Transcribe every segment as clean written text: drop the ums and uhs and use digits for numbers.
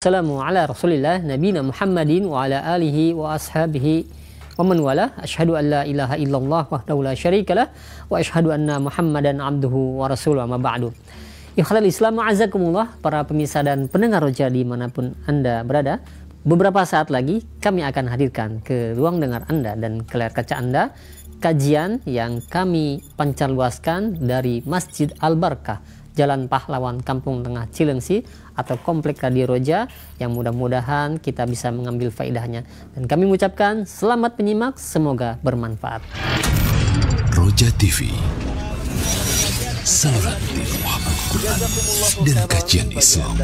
Assalamu ala rasulillah nabina Muhammadin wa ala alihi wa ashabihi wa man wala. Asyhadu an la ilaha illallah wahdahu la syarikalah wa asyhadu anna Muhammadan abduhu wa rasuluhu amma ba'du. Ikhwatal Islam azakumullah, para pemirsa dan pendengar Roja dimanapun Anda berada. Beberapa saat lagi kami akan hadirkan ke ruang dengar Anda dan ke layar kaca Anda kajian yang kami pancarluaskan dari Masjid Al-Barkah, Jalan Pahlawan, Kampung Tengah, Cilengsi, atau Komplek Radio Roja, yang mudah-mudahan kita bisa mengambil faedahnya. Dan kami mengucapkan selamat menyimak, semoga bermanfaat. Roja TV, saluran tiluah Al-Quran dan kajian Islam.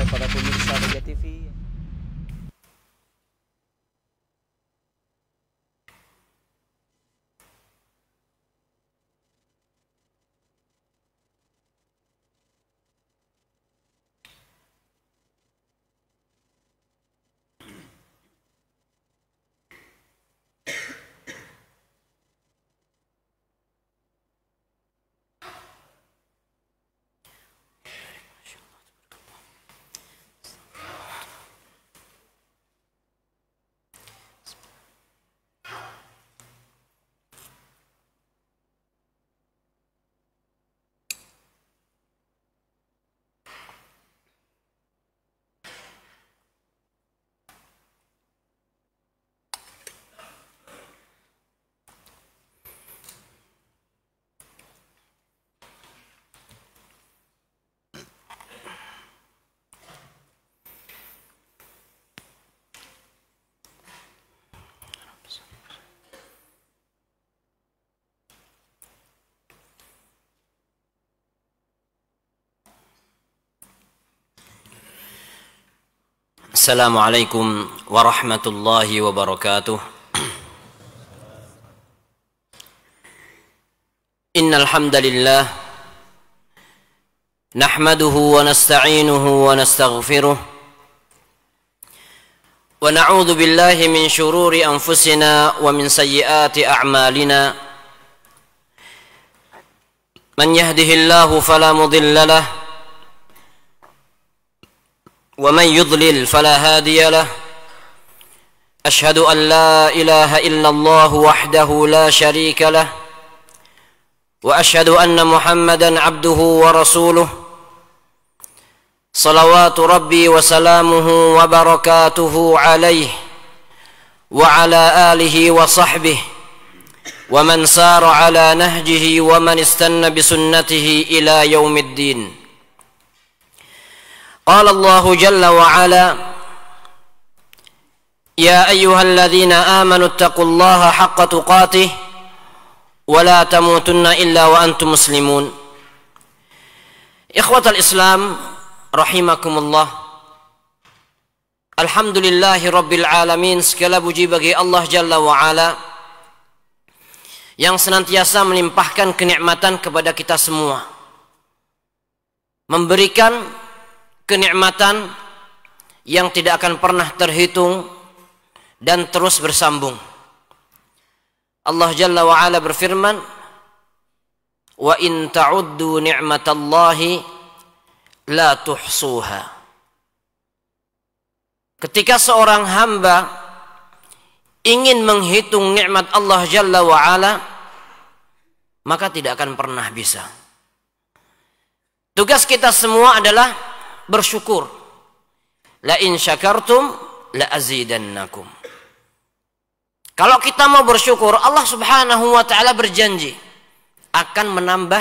Assalamualaikum warahmatullahi wabarakatuh. Innal hamdalillah nahmaduhu wa nasta'inuhu wa nastaghfiruh wa na'udzu billahi min shururi anfusina wa min sayyiati a'malina. Man yahdihillahu fala mudilla lahu ومن يضلل فلا هادي له. أشهد أن لا إله إلا الله وحده لا شريك له وأشهد أن محمدا عبده ورسوله صلوات ربي وسلامه وبركاته عليه وعلى آله وصحبه ومن سار على نهجه ومن استنى بسنته إلى يوم الدين. قال الله جل وعلا: يا أيها الذين آمنوا اتقوا الله حق تقاته ولا تموتن إلا وأنتم مسلمون. إخوة الإسلام رحمكم الله. Alhamdulillahi Rabbil Alamin. Segala puji bagi Allah Jalla wa'ala yang senantiasa melimpahkan kenikmatan kepada kita semua, memberikan kenikmatan yang tidak akan pernah terhitung dan terus bersambung. Allah Jalla wa'ala berfirman, wa in ta'uddu ni'matallahi la tuhsuha. Ketika seorang hamba ingin menghitung nikmat Allah Jalla wa'ala, maka tidak akan pernah bisa. Tugas kita semua adalah bersyukur. La in syakartum la azidannakum. Kalau kita mau bersyukur, Allah Subhanahu wa taala berjanji akan menambah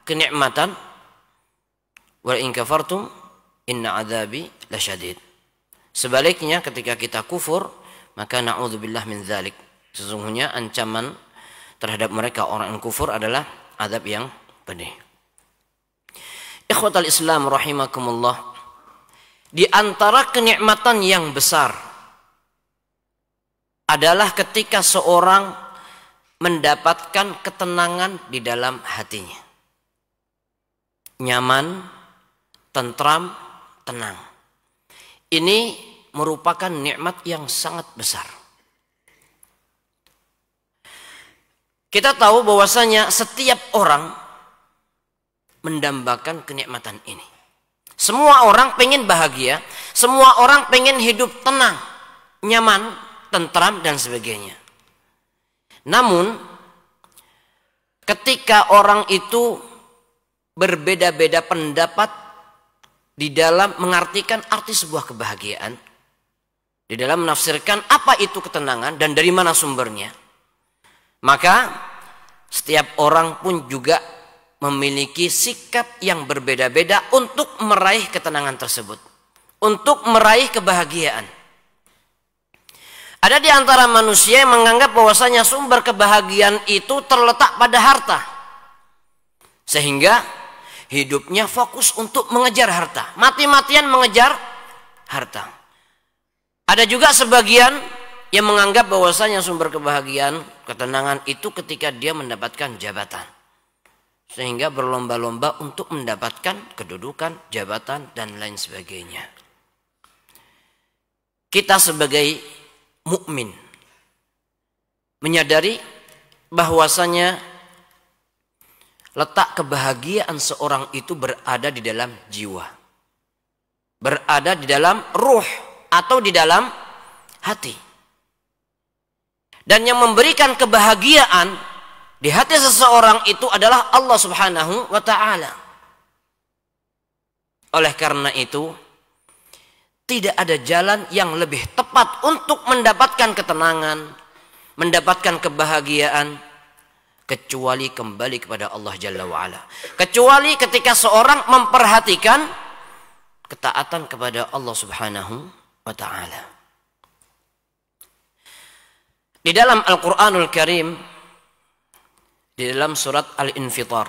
kenikmatan. Wa in kafartum inna adzabi lasyadid. Sebaliknya ketika kita kufur, maka na'udzubillah min dzalik. Sesungguhnya ancaman terhadap mereka orang yang kufur adalah azab yang pedih. Ikhwatal Islam rahimakumullah, di antara kenikmatan yang besar adalah ketika seorang mendapatkan ketenangan di dalam hatinya. Nyaman, tentram, tenang. Ini merupakan nikmat yang sangat besar. Kita tahu bahwasanya setiap orang mendambakan kenikmatan ini. Semua orang pengen bahagia, semua orang pengen hidup tenang, nyaman, tentram dan sebagainya. Namun ketika orang itu berbeda-beda pendapat di dalam mengartikan arti sebuah kebahagiaan, di dalam menafsirkan apa itu ketenangan dan dari mana sumbernya, maka setiap orang pun juga memiliki sikap yang berbeda-beda untuk meraih ketenangan tersebut, untuk meraih kebahagiaan. Ada di antara manusia yang menganggap bahwasanya sumber kebahagiaan itu terletak pada harta, sehingga hidupnya fokus untuk mengejar harta, mati-matian mengejar harta. Ada juga sebagian yang menganggap bahwasanya sumber kebahagiaan, ketenangan itu ketika dia mendapatkan jabatan, sehingga berlomba-lomba untuk mendapatkan kedudukan, jabatan, dan lain sebagainya. Kita sebagai mukmin menyadari bahwasanya letak kebahagiaan seorang itu berada di dalam jiwa, berada di dalam ruh atau di dalam hati. Dan yang memberikan kebahagiaan di hati seseorang itu adalah Allah Subhanahu wa ta'ala. Oleh karena itu, tidak ada jalan yang lebih tepat untuk mendapatkan ketenangan, mendapatkan kebahagiaan, kecuali kembali kepada Allah Jalla wa'ala. Kecuali ketika seorang memperhatikan ketaatan kepada Allah Subhanahu wa ta'ala. Di dalam Al-Quranul Karim, di dalam surat Al-Infitar,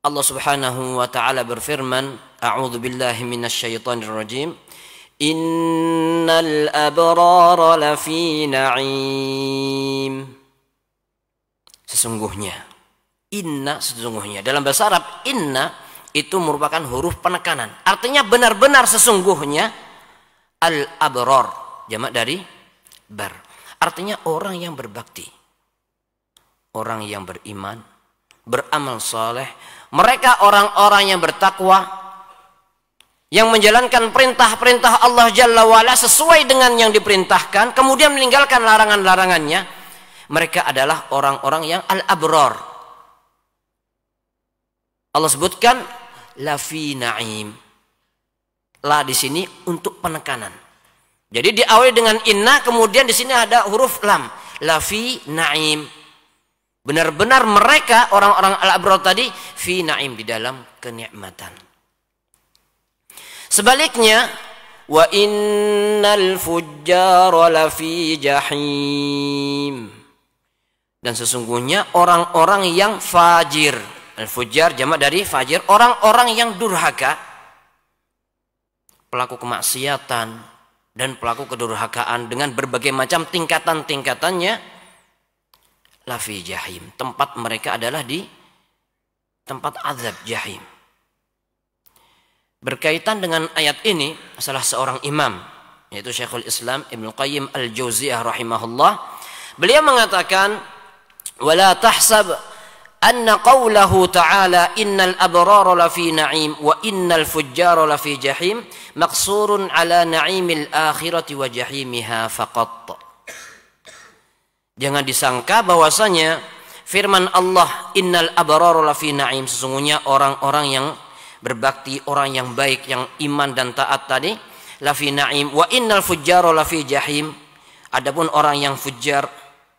Allah Subhanahu wa ta'ala berfirman, A'udzu billahi minasyaitonir rajim, Innal abrara lafi na'im. Sesungguhnya, inna sesungguhnya. Dalam bahasa Arab, inna itu merupakan huruf penekanan. Artinya benar-benar sesungguhnya, al-abrar, jamak dari bar. Artinya orang yang berbakti, orang yang beriman, beramal soleh. Mereka orang-orang yang bertakwa, yang menjalankan perintah-perintah Allah Jalla wa'ala sesuai dengan yang diperintahkan, kemudian meninggalkan larangan-larangannya. Mereka adalah orang-orang yang al-abrar. Allah sebutkan lafi na'im. La di sini untuk penekanan. Jadi diawali dengan inna, kemudian di sini ada huruf lam, lafi na'im. Benar-benar mereka orang-orang al-abrar tadi fi na'im, di dalam kenikmatan. Sebaliknya, wa innal fujjara lafi jahim. Dan sesungguhnya orang-orang yang fajir, al-fujjar jamak dari fajir, orang-orang yang durhaka, pelaku kemaksiatan dan pelaku kedurhakaan dengan berbagai macam tingkatan-tingkatannya, lafi jahim. Tempat mereka adalah di tempat azab jahim. Berkaitan dengan ayat ini, salah seorang imam, yaitu Syekhul Islam Ibnu Qayyim Al-Jauziyah rahimahullah, beliau mengatakan, wala tahsab anna qawlahu ta'ala innal abrara lafi na'im wa innal fujjara lafi jahim maqsurun ala na'imil akhirati wa jahimiha faqat. Jangan disangka bahwasanya firman Allah innal abrara lafi na'im, sesungguhnya orang-orang yang berbakti, orang yang baik, yang iman dan taat tadi, lafi na'im, wa innal fujjara lafi jahim. Adapun orang yang fujjar,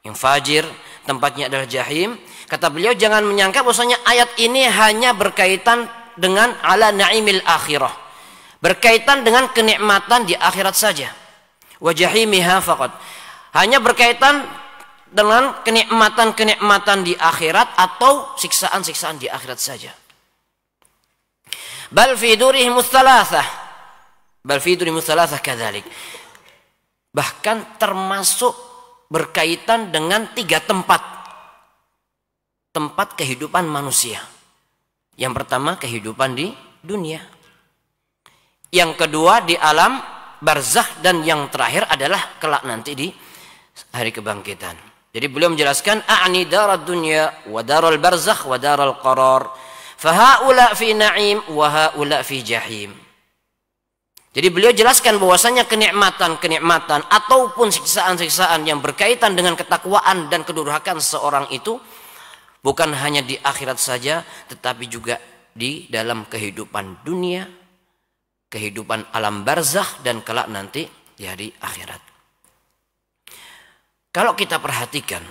yang fajir, tempatnya adalah jahim. Kata beliau, jangan menyangka bahwasanya ayat ini hanya berkaitan dengan ala na'imil akhirah, berkaitan dengan kenikmatan di akhirat saja. Wa jahimiha faqat, hanya berkaitan dengan kenikmatan-kenikmatan di akhirat atau siksaan-siksaan di akhirat saja. Bal fi durihim tsalatsah, bal fi durihim tsalatsah kadzalik. Bahkan termasuk berkaitan dengan 3 tempat kehidupan manusia. Yang pertama kehidupan di dunia, yang kedua di alam barzakh, dan yang terakhir adalah kelak nanti di hari kebangkitan. Jadi beliau menjelaskan a'ni darad dunya wa daral barzakh wa daral qarar. Fahaula fi na'im wa haula fi jahim. Jadi beliau jelaskan bahwasanya kenikmatan ataupun siksaan-siksaan yang berkaitan dengan ketakwaan dan kedurhakaan seseorang itu bukan hanya di akhirat saja, tetapi juga di dalam kehidupan dunia, kehidupan alam barzakh, dan kelak nanti di hari akhirat. Kalau kita perhatikan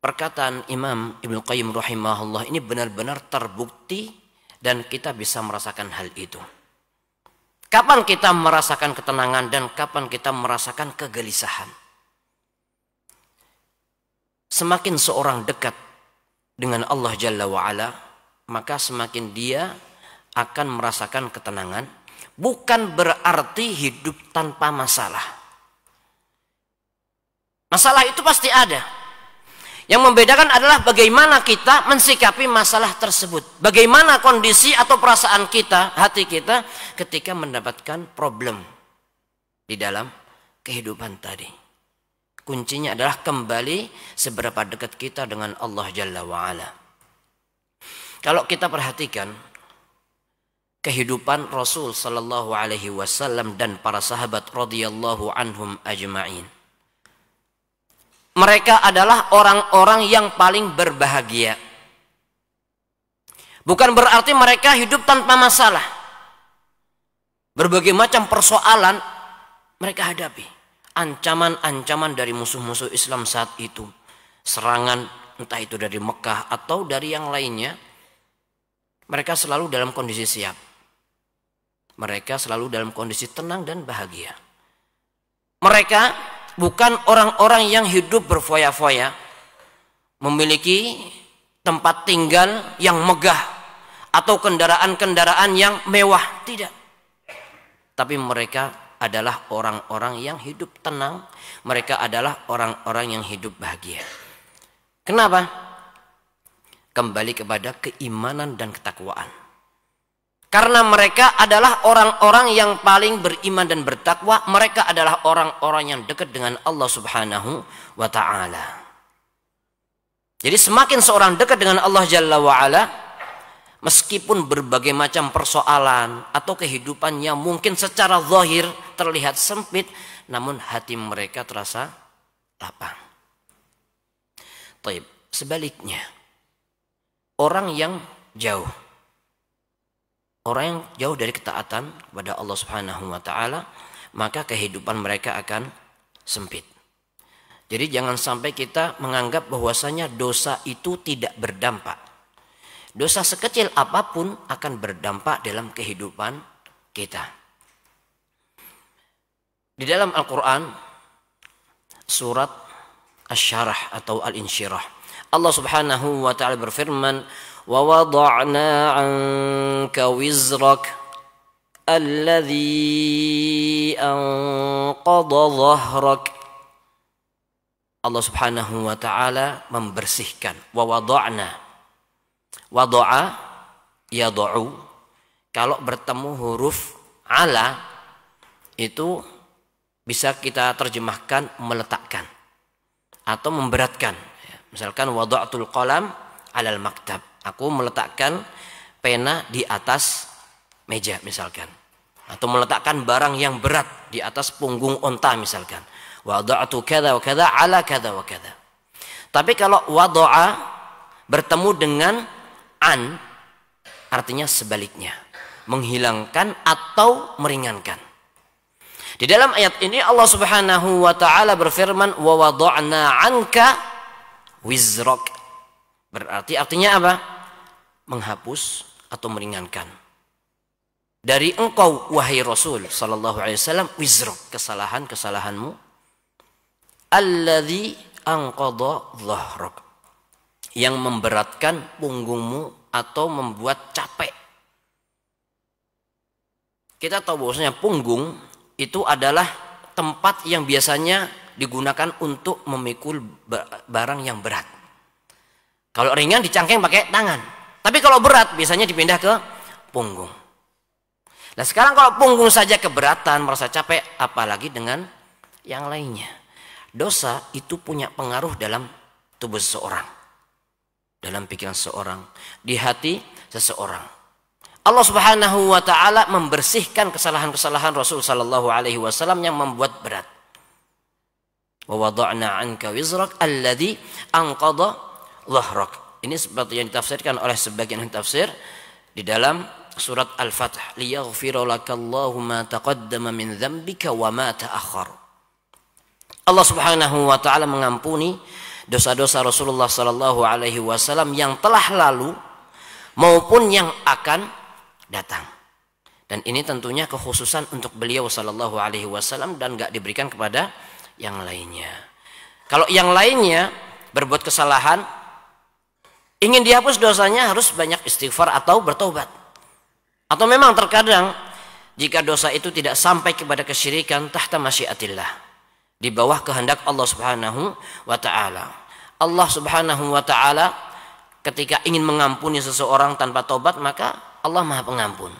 perkataan Imam Ibnu Qayyim rahimahullah ini benar-benar terbukti dan kita bisa merasakan hal itu. Kapan kita merasakan ketenangan dan kapan kita merasakan kegelisahan? Semakin seorang dekat dengan Allah Jalla wa'ala, maka semakin dia akan merasakan ketenangan. Bukan berarti hidup tanpa masalah. Masalah itu pasti ada. Yang membedakan adalah bagaimana kita mensikapi masalah tersebut. Bagaimana kondisi atau perasaan kita, hati kita ketika mendapatkan problem di dalam kehidupan tadi. Kuncinya adalah kembali seberapa dekat kita dengan Allah Jalla wa'ala. Kalau kita perhatikan kehidupan Rasul Sallallahu Alaihi Wasallam dan para sahabat radhiyallahu anhum ajma'in. Mereka adalah orang-orang yang paling berbahagia. Bukan berarti mereka hidup tanpa masalah. Berbagai macam persoalan mereka hadapi. Ancaman-ancaman dari musuh-musuh Islam saat itu. Serangan entah itu dari Mekah atau dari yang lainnya. Mereka selalu dalam kondisi siap. Mereka selalu dalam kondisi tenang dan bahagia. Mereka bukan orang-orang yang hidup berfoya-foya, memiliki tempat tinggal yang megah atau kendaraan-kendaraan yang mewah, tidak. Tapi mereka adalah orang-orang yang hidup tenang, mereka adalah orang-orang yang hidup bahagia. Kenapa? Kembali kepada keimanan dan ketakwaan. Karena mereka adalah orang-orang yang paling beriman dan bertakwa. Mereka adalah orang-orang yang dekat dengan Allah Subhanahu wa ta'ala. Jadi semakin seorang dekat dengan Allah Jalla wa'ala, meskipun berbagai macam persoalan atau kehidupan yang mungkin secara zahir terlihat sempit, namun hati mereka terasa lapang. Taib. Sebaliknya, orang yang jauh, orang yang jauh dari ketaatan kepada Allah Subhanahu wa ta'ala, maka kehidupan mereka akan sempit. Jadi jangan sampai kita menganggap bahwasanya dosa itu tidak berdampak. Dosa sekecil apapun akan berdampak dalam kehidupan kita. Di dalam Al-Quran, surat Asy-Syarah atau Al-Insyirah, Allah Subhanahu wa ta'ala berfirman, وَوَضَعْنَا عَنْكَ وِزْرَكَ الَّذِي أَنْقَضَ ظَهْرَكَ. Allah Subhanahu wa ta'ala membersihkan. وَوَضَعْنَا, wada'a yadu'u, kalau bertemu huruf ala itu bisa kita terjemahkan meletakkan atau memberatkan. Misalkan wada'tul qalam 'alal maktab, aku meletakkan pena di atas meja misalkan, atau meletakkan barang yang berat di atas punggung onta misalkan. Wada'tu kadza wa kadza 'ala kadza wa kadza. Tapi kalau wada'a bertemu dengan an, artinya sebaliknya, menghilangkan atau meringankan. Di dalam ayat ini Allah Subhanahu wa ta'ala berfirman, wa wada'na 'anka wizrak. Berarti artinya apa? Menghapus atau meringankan dari engkau wahai Rasul sallallahu alaihi wasallam wizrak, kesalahanmu, alladzi anqadha dhahrak, yang memberatkan punggungmu atau membuat capek. Kita tahu bahwasanya punggung itu adalah tempat yang biasanya digunakan untuk memikul barang yang berat. Kalau ringan dicangkeng pakai tangan, tapi kalau berat biasanya dipindah ke punggung. Nah sekarang kalau punggung saja keberatan, merasa capek, apalagi dengan yang lainnya. Dosa itu punya pengaruh dalam tubuh seseorang. dalam pikiran seseorang, di hati seseorang. Allah Subhanahu wa taala membersihkan kesalahan-kesalahan Rasul sallallahu alaihi wasallam yang membuat berat. Wa wada'na 'anka wizrak alladzi anqadha dhahrak. Ini seperti yang ditafsirkan oleh sebagian tafsir di dalam surat Al-Fath, liyaghfira lakallahu ma taqaddama min dzambika wa ma ta'akhkhar. Allah Subhanahu wa taala mengampuni dosa-dosa Rasulullah sallallahu alaihi wasallam yang telah lalu maupun yang akan datang. Dan ini tentunya kekhususan untuk beliau sallallahu alaihi wasallam dan enggak diberikan kepada yang lainnya. Kalau yang lainnya berbuat kesalahan, ingin dihapus dosanya harus banyak istighfar atau bertobat. Atau memang terkadang jika dosa itu tidak sampai kepada kesyirikan, tahta masyiatillah, di bawah kehendak Allah Subhanahu wa taala. Allah Subhanahu wa taala ketika ingin mengampuni seseorang tanpa tobat, maka Allah Maha Pengampun.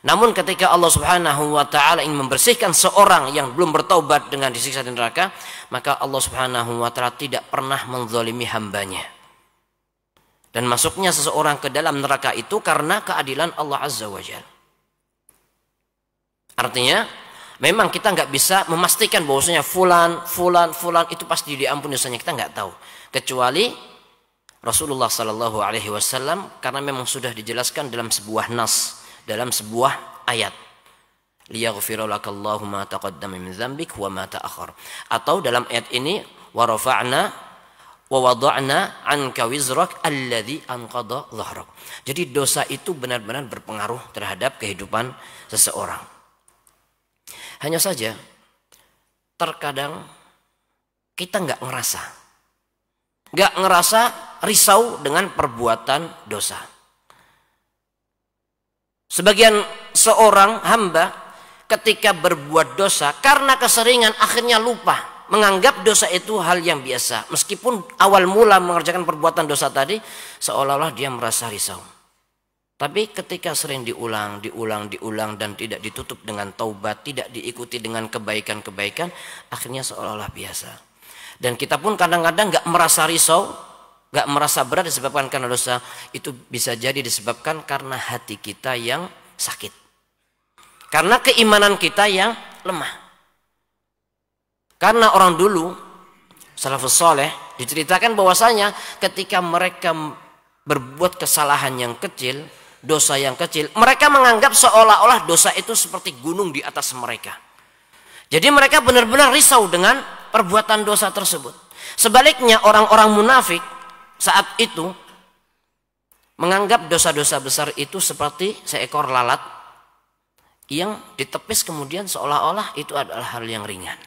Namun ketika Allah Subhanahu wa taala ingin membersihkan seorang yang belum bertobat dengan disiksa di neraka, maka Allah Subhanahu wa taala tidak pernah menzalimi hambanya. Dan masuknya seseorang ke dalam neraka itu karena keadilan Allah Azza wa Jalla. Artinya memang kita nggak bisa memastikan bahwasanya fulan itu pasti diampuni dosanya, kita nggak tahu. Kecuali Rasulullah Sallallahu Alaihi Wasallam, karena memang sudah dijelaskan dalam sebuah nas, dalam sebuah ayat, liyaghfira lakallahu ma taqaddama min dzambik wa ma ta'akhkhar. Atau dalam ayat ini, wa rafa'na wa wada'na 'anka wizrak alladzi anqadha dhahrak. Jadi dosa itu benar-benar berpengaruh terhadap kehidupan seseorang. Hanya saja terkadang kita nggak ngerasa risau dengan perbuatan dosa. Sebagian seorang hamba ketika berbuat dosa karena keseringan akhirnya lupa, menganggap dosa itu hal yang biasa. Meskipun awal mula mengerjakan perbuatan dosa tadi seolah-olah dia merasa risau. Tapi ketika sering diulang dan tidak ditutup dengan taubat, tidak diikuti dengan kebaikan-kebaikan, akhirnya seolah-olah biasa. Dan kita pun kadang-kadang nggak merasa risau, nggak merasa berat disebabkan karena dosa. Itu bisa jadi disebabkan karena hati kita yang sakit, karena keimanan kita yang lemah. Karena orang dulu salafus saleh diceritakan bahwasanya ketika mereka berbuat kesalahan yang kecil, dosa yang kecil, mereka menganggap seolah-olah dosa itu seperti gunung di atas mereka. Jadi mereka benar-benar risau dengan perbuatan dosa tersebut. Sebaliknya orang-orang munafik saat itu menganggap dosa-dosa besar itu seperti seekor lalat yang ditepis kemudian seolah-olah itu adalah hal yang ringan.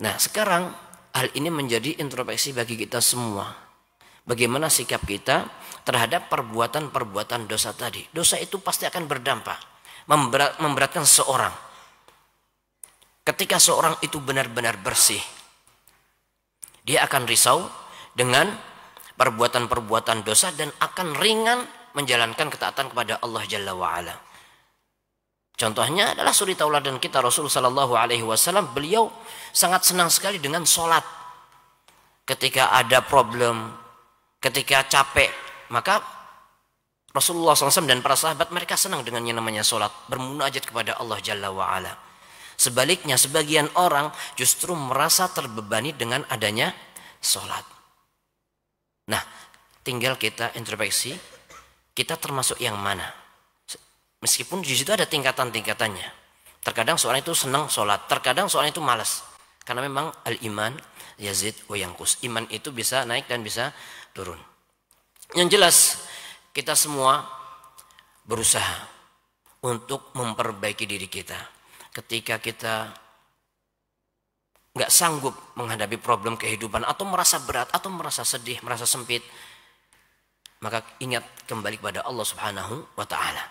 Nah, sekarang hal ini menjadi introspeksi bagi kita semua. Bagaimana sikap kita terhadap perbuatan-perbuatan dosa tadi. Dosa itu pasti akan berdampak, memberatkan seseorang. Ketika seorang itu benar-benar bersih, dia akan risau dengan perbuatan-perbuatan dosa dan akan ringan menjalankan ketaatan kepada Allah Jalla wa'ala. Contohnya adalah suri tauladan kita Rasul Sallallahu Alaihi Wasallam. Beliau sangat senang sekali dengan sholat. Ketika ada problem, ketika capek, maka Rasulullah SAW dan para sahabat mereka senang dengan yang namanya sholat, bermunajat kepada Allah Jalla wa'ala. Sebaliknya sebagian orang justru merasa terbebani dengan adanya sholat. Nah, tinggal kita introspeksi, kita termasuk yang mana? Meskipun di situ ada tingkatan-tingkatannya. Terkadang seorang itu senang sholat, terkadang seorang itu malas. Karena memang al-iman yazid wa yanqus. Iman itu bisa naik dan bisa turun. Yang jelas kita semua berusaha untuk memperbaiki diri kita. Ketika kita nggak sanggup menghadapi problem kehidupan atau merasa berat atau merasa sedih, merasa sempit, maka ingat kembali kepada Allah Subhanahu wa taala.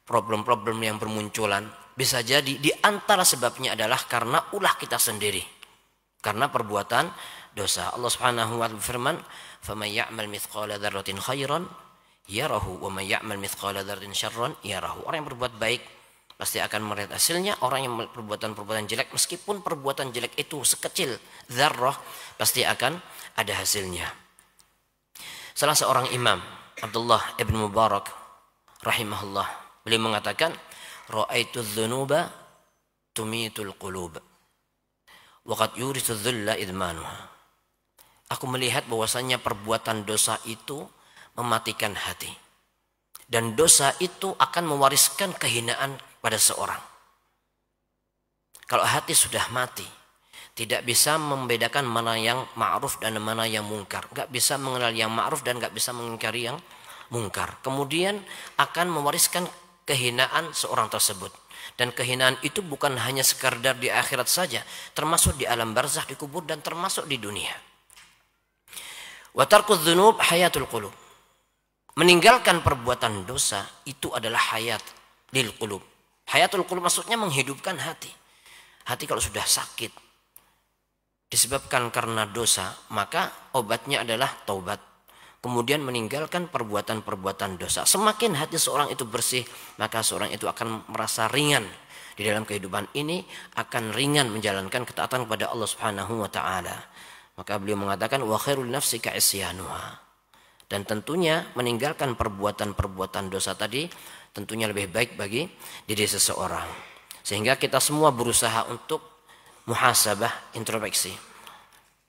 Problem-problem yang bermunculan bisa jadi di antara sebabnya adalah karena ulah kita sendiri, karena perbuatan dosa. Allah Subhanahu wa taala berfirman, "Faman ya'mal mithqala dzarratin khairan yarahu wa man ya'mal mithqala dzarratin syarran yarahu." Orang yang berbuat baik pasti akan melihat hasilnya. Orang yang perbuatan-perbuatan jelek, meskipun perbuatan jelek itu sekecil dzarrah, pasti akan ada hasilnya. Salah seorang imam, Abdullah ibn Mubarak rahimahullah, beliau mengatakan, ra'aitu dzunuba tumitul qulub wa qad yurithu dhulla idmanuha. Aku melihat bahwasanya perbuatan dosa itu mematikan hati. Dan dosa itu akan mewariskan kehinaan pada seorang. Kalau hati sudah mati, tidak bisa membedakan mana yang ma'ruf dan mana yang mungkar. Enggak bisa mengenal yang ma'ruf dan enggak bisa mengingkari yang mungkar. Kemudian akan mewariskan kehinaan seorang tersebut. Dan kehinaan itu bukan hanya sekadar di akhirat saja, termasuk di alam barzakh, di kubur, dan termasuk di dunia. Wa tarku dzunub hayatul qulub. Meninggalkan perbuatan dosa itu adalah hayat lil qulub. Hayatul qulub maksudnya menghidupkan hati. Hati kalau sudah sakit disebabkan karena dosa, maka obatnya adalah taubat. Kemudian meninggalkan perbuatan-perbuatan dosa. Semakin hati seorang itu bersih, maka seorang itu akan merasa ringan di dalam kehidupan ini, akan ringan menjalankan ketaatan kepada Allah Subhanahu wa taala. Maka beliau mengatakan wa khairul nafsi ka isyanuha. Dan tentunya meninggalkan perbuatan-perbuatan dosa tadi tentunya lebih baik bagi diri seseorang. Sehingga kita semua berusaha untuk muhasabah, introspeksi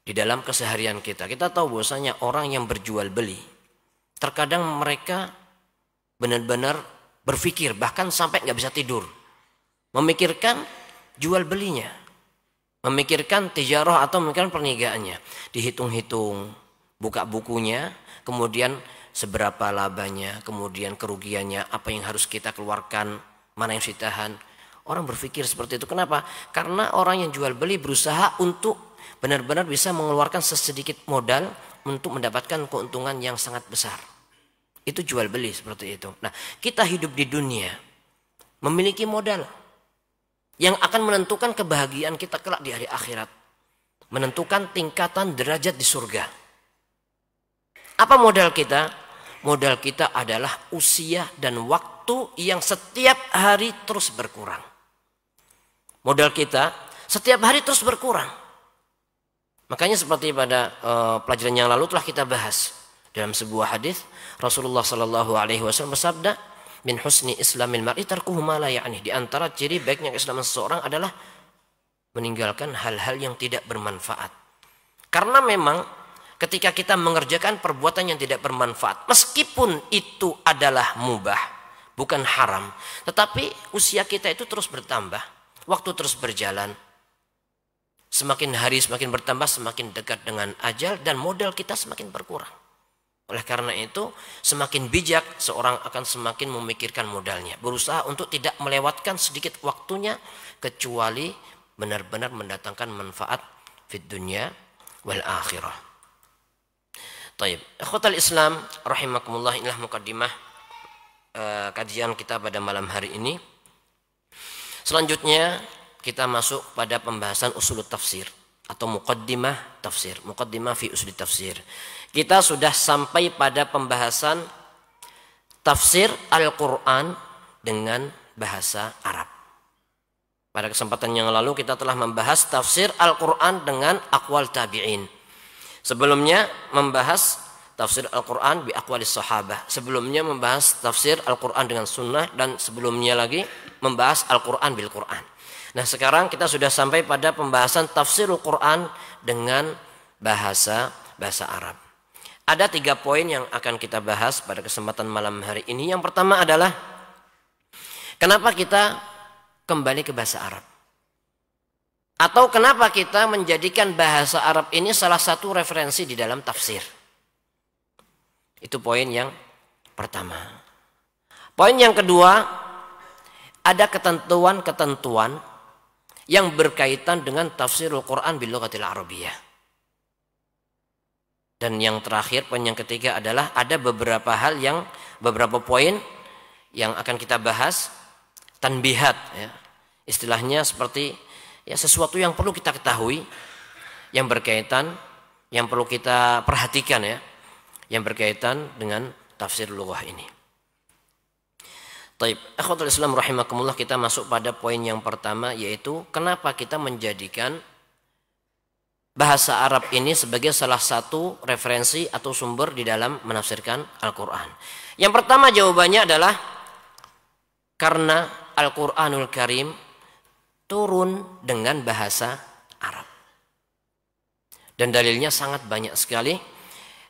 di dalam keseharian kita. Kita tahu bahwasanya orang yang berjual beli, terkadang mereka benar-benar berpikir, bahkan sampai nggak bisa tidur, memikirkan jual belinya, memikirkan tijarah atau memikirkan perniagaannya, dihitung-hitung, buka bukunya, kemudian seberapa labanya, kemudian kerugiannya, apa yang harus kita keluarkan, mana yang harus ditahan. Orang berpikir seperti itu. Kenapa? Karena orang yang jual beli berusaha untuk benar-benar bisa mengeluarkan sesedikit modal untuk mendapatkan keuntungan yang sangat besar. Itu jual beli seperti itu. Nah, kita hidup di dunia memiliki modal yang akan menentukan kebahagiaan kita kelak di hari akhirat. Menentukan tingkatan derajat di surga. Apa modal kita? Modal kita adalah usia dan waktu yang setiap hari terus berkurang. Modal kita setiap hari terus berkurang. Makanya seperti pada pelajaran yang lalu telah kita bahas dalam sebuah hadis, Rasulullah Shallallahu Alaihi Wasallam bersabda, min husni islamil mar'i tarkuhu ma la ya'ni. Di antara ciri baiknya keislaman seseorang adalah meninggalkan hal-hal yang tidak bermanfaat. Karena memang ketika kita mengerjakan perbuatan yang tidak bermanfaat, meskipun itu adalah mubah, bukan haram, tetapi usia kita itu terus bertambah, waktu terus berjalan. Semakin hari semakin bertambah, semakin dekat dengan ajal, dan modal kita semakin berkurang. Oleh karena itu, semakin bijak seorang akan semakin memikirkan modalnya, berusaha untuk tidak melewatkan sedikit waktunya kecuali benar-benar mendatangkan manfaat fid dunya wal akhirah. Taib, ikhwatal Islam rahimakumullah, inilah mukaddimah kajian kita pada malam hari ini. Selanjutnya kita masuk pada pembahasan usulut tafsir atau muqaddimah tafsir, muqaddimah fi usulit tafsir. Kita sudah sampai pada pembahasan tafsir Al-Quran dengan bahasa Arab. Pada kesempatan yang lalu kita telah membahas tafsir Al-Quran dengan aqwal tabi'in. Sebelumnya membahas tafsir Al-Quran bi aqwalis sahabah. Sebelumnya membahas tafsir Al-Quran dengan sunnah, dan sebelumnya lagi membahas Al-Quran bil Quran. Nah, sekarang kita sudah sampai pada pembahasan tafsir Al-Quran dengan bahasa Arab. Ada 3 poin yang akan kita bahas pada kesempatan malam hari ini. Yang pertama adalah kenapa kita kembali ke bahasa Arab? Atau kenapa kita menjadikan bahasa Arab ini salah satu referensi di dalam tafsir? Itu poin yang pertama. Poin yang kedua, ada ketentuan-ketentuan yang berkaitan dengan tafsirul Quran bil lughatil arabiyyah. Dan yang terakhir, poin yang ketiga adalah ada beberapa poin yang akan kita bahas, tanbihat ya. Istilahnya seperti ya sesuatu yang perlu kita ketahui, yang berkaitan, yang perlu kita perhatikan ya, yang berkaitan dengan tafsir lughah ini. Taib, akhwatul Islam rahimakumullah, kita masuk pada poin yang pertama, yaitu kenapa kita menjadikan bahasa Arab ini sebagai salah satu referensi atau sumber di dalam menafsirkan Al-Quran? Yang pertama jawabannya adalah karena Al-Quranul Karim turun dengan bahasa Arab. Dan dalilnya sangat banyak sekali.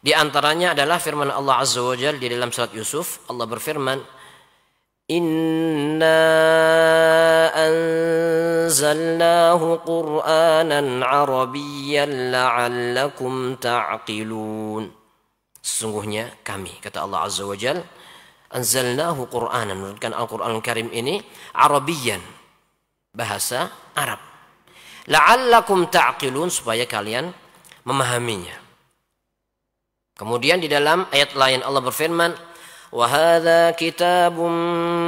Di antaranya adalah firman Allah Azza wa Jalla di dalam surat Yusuf. Allah berfirman, Inna anzalnahu Qur'anan Arabiyyan la'allakum ta'qilun. Sesungguhnya kami, kata Allah Azza wa Jalla, anzalnahu Qur'anan, menurunkan Al-Quran Karim ini Arabiyyan, bahasa Arab. La'allakum ta'qilun, supaya kalian memahaminya. Kemudian di dalam ayat lain Allah berfirman, wa hadza kitabun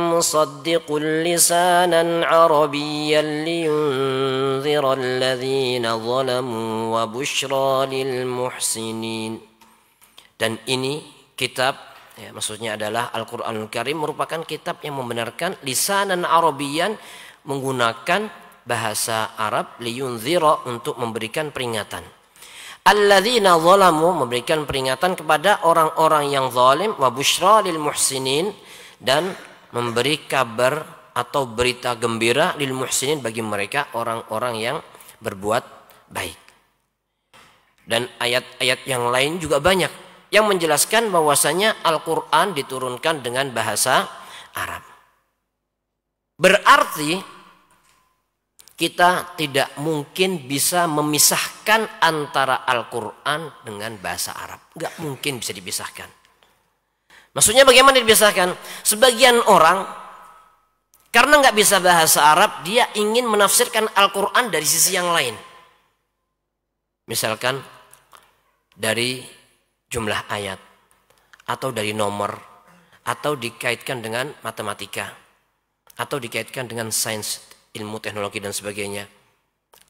musaddiqul lisanan arabiyyan liyunzira alladhina zalamu wa busyra lil muhsinin. Dan ini kitab, ya, maksudnya adalah Al-Qur'anul Karim, merupakan kitab yang membenarkan lisanan arabiyyan, menggunakan bahasa Arab, liyunzira, untuk memberikan peringatan. Alladzina zalamu, memberikan peringatan kepada orang-orang yang zalim, wa busyra lil muhsinin, dan memberi kabar atau berita gembira lil muhsinin, bagi mereka orang-orang yang berbuat baik. Dan ayat-ayat yang lain juga banyak yang menjelaskan bahwasanya Al-Qur'an diturunkan dengan bahasa Arab. Berarti kita tidak mungkin bisa memisahkan antara Al-Quran dengan bahasa Arab. Nggak mungkin bisa dipisahkan. Maksudnya bagaimana dipisahkan? Sebagian orang, karena nggak bisa bahasa Arab, dia ingin menafsirkan Al-Quran dari sisi yang lain. Misalkan dari jumlah ayat, atau dari nomor, atau dikaitkan dengan matematika, atau dikaitkan dengan sains, ilmu teknologi dan sebagainya.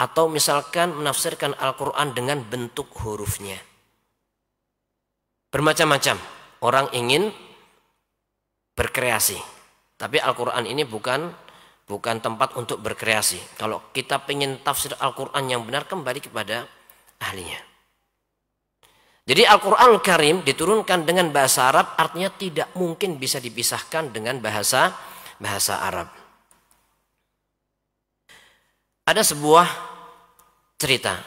Atau misalkan menafsirkan Al-Quran dengan bentuk hurufnya. Bermacam-macam orang ingin berkreasi. Tapi Al-Quran ini bukan tempat untuk berkreasi. Kalau kita ingin tafsir Al-Quran yang benar, kembali kepada ahlinya. Jadi Al-Quranul Karim diturunkan dengan bahasa Arab, artinya tidak mungkin bisa dipisahkan dengan bahasa Arab. Ada sebuah cerita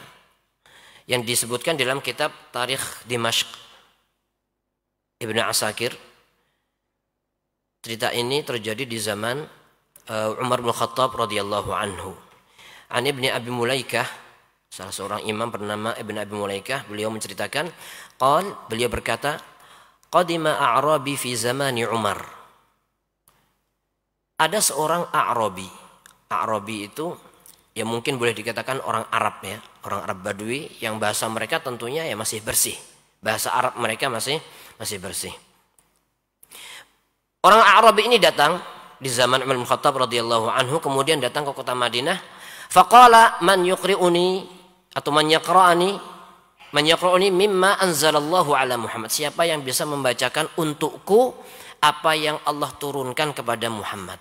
yang disebutkan dalam kitab Tarikh Dimashq Ibnu Asakir. Cerita ini terjadi di zaman Umar bin Khattab radhiyallahu anhu. An Ibni Abi Mulaikah, salah seorang imam bernama Ibnu Abi Mulaikah, beliau menceritakan, beliau berkata, qadima a'rabi fi zamani Umar. Ada seorang a'rabi. A'rabi itu ya mungkin boleh dikatakan orang Arab, ya, orang Arab Badui yang bahasa mereka tentunya ya masih bersih. Bahasa Arab mereka masih bersih. Orang Arab ini datang di zaman Umar bin Khattab radhiyallahu anhu, kemudian datang ke kota Madinah. Faqala man yuqri'uni atau man yaqra'uni mimma anzalallahu ala Muhammad. Siapa yang bisa membacakan untukku apa yang Allah turunkan kepada Muhammad?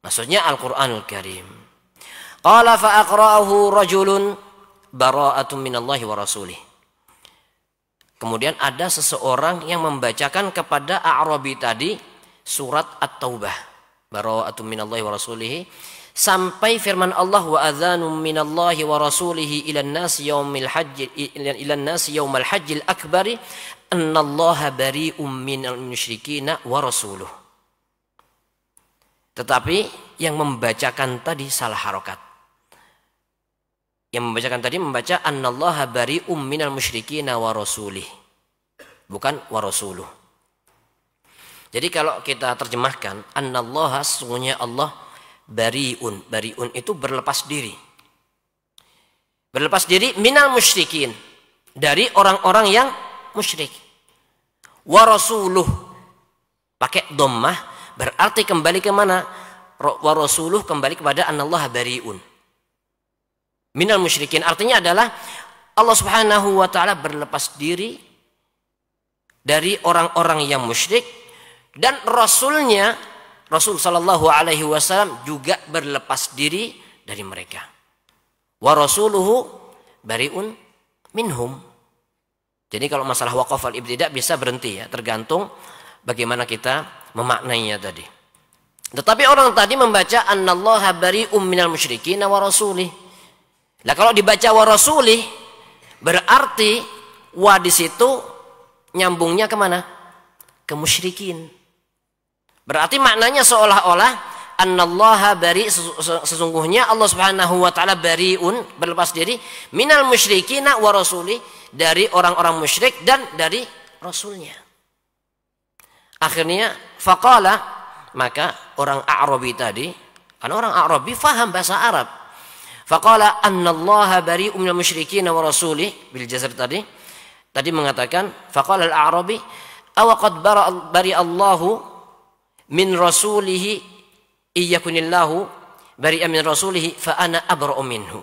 Maksudnya Al-Qur'anul Karim. Qala fa aqra'ahu rajulun bara'atun minallahi wa rasulih. Kemudian ada seseorang yang membacakan kepada A'rabi tadi surat At-Taubah, bara'atun minallahi wa rasulih, sampai firman Allah, wa adzanum minallahi wa rasulih ilan nasi yaumal hajjil akbari annallaha bari'um minal musyrikina wa rasuluh. Tetapi yang membacakan tadi salah harokat. Yang membacakan tadi membaca annallaha bari'um minal musyrikina wa rasulih, bukan wa rasuluh. Jadi kalau kita terjemahkan annallaha, sesungguhnya Allah, bari'un itu berlepas diri. Berlepas diri minal musyrikin, dari orang-orang yang musyrik. Wa rasuluh pakai dhammah, berarti kembali ke mana? Wa rasuluh kembali kepada annallaha bari'un minal musyrikin. Artinya adalah Allah Subhanahu wa taala berlepas diri dari orang-orang yang musyrik, dan Rasulnya, Rasul sallallahu alaihi wasallam juga berlepas diri dari mereka. Wa rasuluhu bari'un minhum. Jadi kalau masalah waqaf al-ibtida bisa berhenti ya, tergantung bagaimana kita memaknainya tadi. Tetapi orang tadi membaca annallaha bari'um minal musyrikin wa rasulih. Nah kalau dibaca wa rasulih berarti wa di situ nyambungnya kemana? Ke musyrikin. Berarti maknanya seolah-olah annallaha bari, sesungguhnya Allah Subhanahu wa taala bari'un, berlepas diri, minal musyrikina wa rasulih, dari orang-orang musyrik dan dari rasulnya. Akhirnya faqala, maka orang A'rabi tadi, karena orang A'rabi faham bahasa Arab, faqala annallaha bari'un minal musyrikin wa rasulih bil jazr tadi mengatakan faqala al-A'rabi aw qad bari'allahu min rasulih iyyakunillahu bari'an min rasulih fa ana abra'u minhu.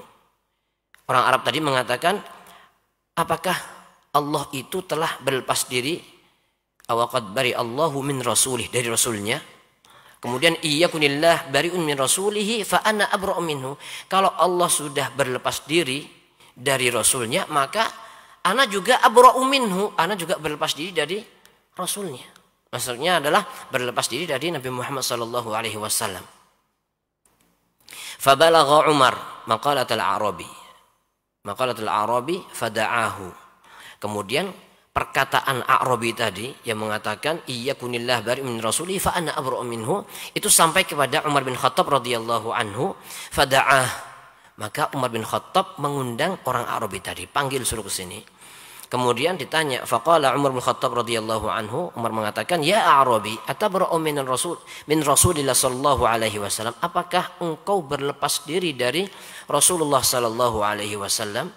Orang Arab tadi mengatakan, apakah Allah itu telah berlepas diri, aw qad bari'allahu min rasulih, dari rasulnya. Kemudian iyyakunillah bari'un min rasulihi fa ana abra'u minhu. Kalau Allah sudah berlepas diri dari rasulnya, maka ana juga abra'u minhu, ana juga berlepas diri dari rasulnya. Maksudnya adalah berlepas diri dari Nabi Muhammad sallallahu alaihi wasallam. Fa balagha Umar maqalatul A'rabi fada'ahu. Kemudian perkataan A'rabi tadi yang mengatakan iyyakunillah bari'un min rasuli fa ana abra'u minhu, itu sampai kepada Umar bin Khattab radhiyallahu anhu, fada'ah, maka Umar bin Khattab mengundang orang A'rabi tadi, panggil suruh ke sini. Kemudian ditanya, faqala Umar bin Khattab radhiyallahu anhu, Umar mengatakan, ya A'rabi atabra'u min Rasulillah sallallahu alaihi wasallam, apakah engkau berlepas diri dari Rasulullah sallallahu alaihi wasallam?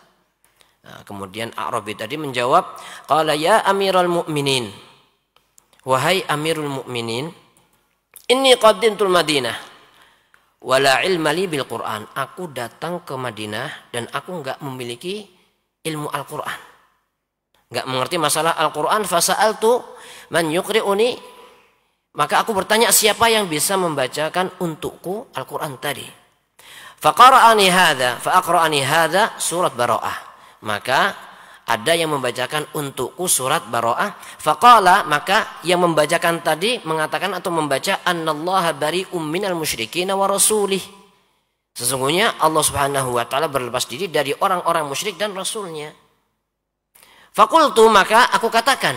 Nah, kemudian A'rabi tadi menjawab, qala ya amiral mu'minin, wahai amirul mu'minin, inni qaddimtul Madinah wala ilma li bil Qur'an. Aku datang ke Madinah dan aku enggak memiliki ilmu Al-Qur'an, enggak mengerti masalah Al-Qur'an. Fasa'altu man yuqri'uni, maka aku bertanya siapa yang bisa membacakan untukku Al-Qur'an tadi. Faqara'ani hadza fa aqra'ani hadza surat Bara'ah, maka ada yang membacakan untukku surat Bara'ah. Faqala, maka yang membacakan tadi mengatakan atau membaca annallaha bari'um minal musyrikin wa rasulih, sesungguhnya Allah Subhanahu wa taala berlepas diri dari orang-orang musyrik dan rasulnya. Faqultu, maka aku katakan,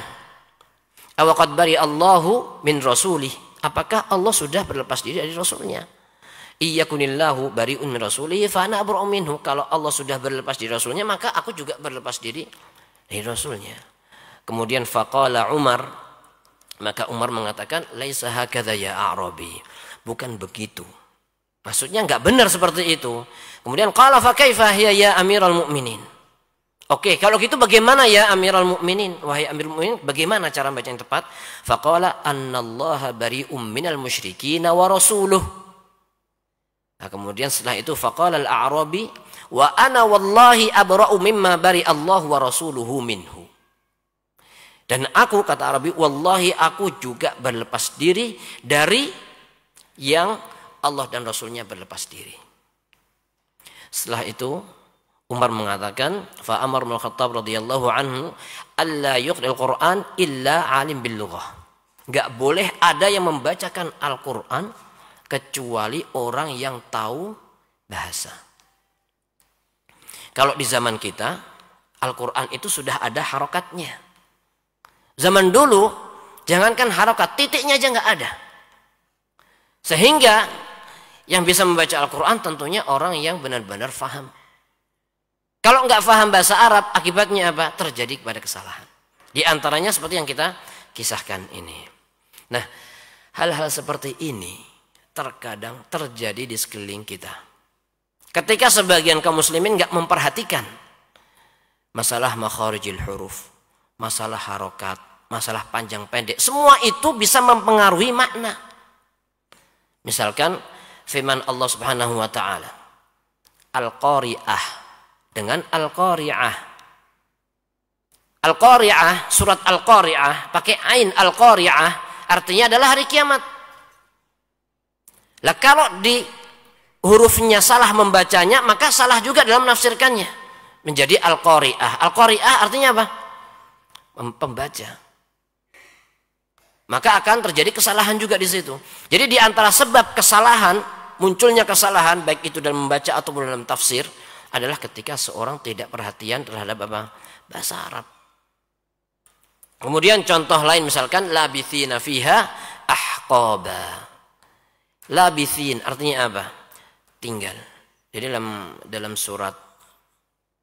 aw qad bari'allahu min rasulih, apakah Allah sudah berlepas diri dari rasulnya? Iyyakunillahu bari'un min rasulihi fa ana abra'u minhu. Kalau Allah sudah berlepas diri rasulnya, maka aku juga berlepas diri dari rasulnya. Kemudian faqala Umar, maka Umar mengatakan, laisa hakadha ya A'rabi, bukan begitu, maksudnya enggak benar seperti itu. Kemudian qala fa kaifa hiya ya amiral mu'minin. Oke, kalau gitu bagaimana ya amiral mu'minin, wahai amirul mu'minin, bagaimana cara baca yang tepat? Faqala annallaha bari'um minal musyrikin wa rasuluh. Nah, kemudian setelah itu faqala al-A'rabi wa ana wallahi abra'u mimma bari Allah wa rasuluhu minhu. Dan aku, kata Arabi, wallahi aku juga berlepas diri dari yang Allah dan Rasulnya berlepas diri. Setelah itu Umar mengatakan, fa Umar bin Khattab radhiyallahu anhu alla yuqra'il Qur'an illa alim bil lughah. Enggak boleh ada yang membacakan Al-Qur'an kecuali orang yang tahu bahasa. Kalau di zaman kita, Al-Quran itu sudah ada harokatnya. Zaman dulu, jangankan harokat, titiknya aja nggak ada. Sehingga yang bisa membaca Al-Quran tentunya orang yang benar-benar faham. Kalau nggak faham bahasa Arab, akibatnya apa? Terjadi kepada kesalahan. Di antaranya seperti yang kita kisahkan ini. Nah, hal-hal seperti ini terkadang terjadi di sekeliling kita. Ketika sebagian kaum muslimin nggak memperhatikan masalah makharijil huruf, masalah harokat, masalah panjang pendek, semua itu bisa mempengaruhi makna. Misalkan firman Allah Subhanahu wa taala, Al-Qari'ah dengan Al-Qari'ah. Al-Qari'ah, surat Al-Qari'ah pakai ain, Al-Qari'ah artinya adalah hari kiamat. Lah kalau di hurufnya salah membacanya, maka salah juga dalam menafsirkannya. menjadi al-qari'ah. Al-qari'ah artinya apa? Pembaca. Maka akan terjadi kesalahan juga di situ. Jadi di antara sebab kesalahan, munculnya kesalahan baik itu dalam membaca ataupun dalam tafsir adalah ketika seorang tidak perhatian terhadap apa? Bahasa Arab. Kemudian contoh lain misalkan labithina fiha ahqaba. Labithin artinya apa? Tinggal. Jadi dalam surat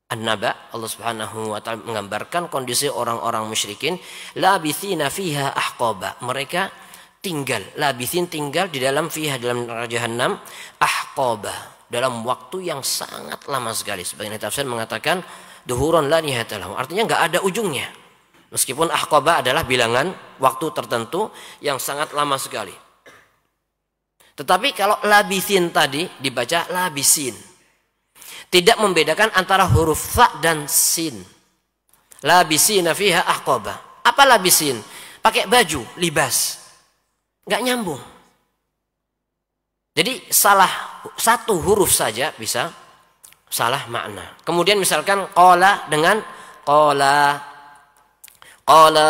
An-Naba Allah Subhanahu wa taala menggambarkan kondisi orang-orang musyrikin, labithina fiha ahqaba. Mereka tinggal, labithin tinggal di dalam fiha dalam Jahannam ahqaba, dalam waktu yang sangat lama sekali. Sebagian tafsir mengatakan duhuron la nihayata lahu. Artinya enggak ada ujungnya. Meskipun ahqaba adalah bilangan waktu tertentu yang sangat lama sekali. Tetapi kalau labithin tadi dibaca labisin. Tidak membedakan antara huruf fa dan sin. Labisina fiha ahqaba. Apa labisin? Pakai baju, libas. Enggak nyambung. Jadi salah satu huruf saja bisa salah makna. Kemudian misalkan qala dengan qala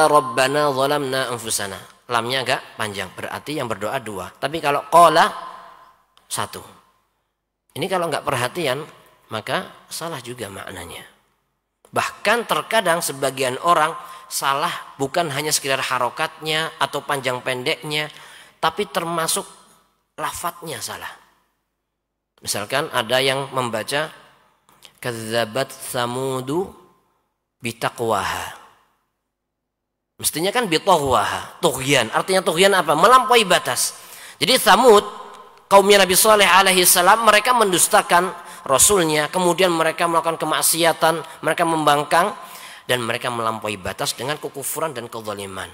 rabbana zalamna anfusana. Lamnya agak panjang, berarti yang berdoa dua. Tapi kalau qala satu. Ini kalau enggak perhatian maka salah juga maknanya. Bahkan terkadang sebagian orang salah bukan hanya sekedar harokatnya atau panjang pendeknya, tapi termasuk lafadznya salah. Misalkan ada yang membaca kadzabat samudu bitaqwaha. Mestinya kan bitaqwaha, tughyan. Artinya tughyan apa? Melampaui batas. Jadi Samud, kaumnya Nabi Saleh alaihi salam, mereka mendustakan Rasulnya, kemudian mereka melakukan kemaksiatan, mereka membangkang dan mereka melampaui batas dengan kekufuran dan kezaliman.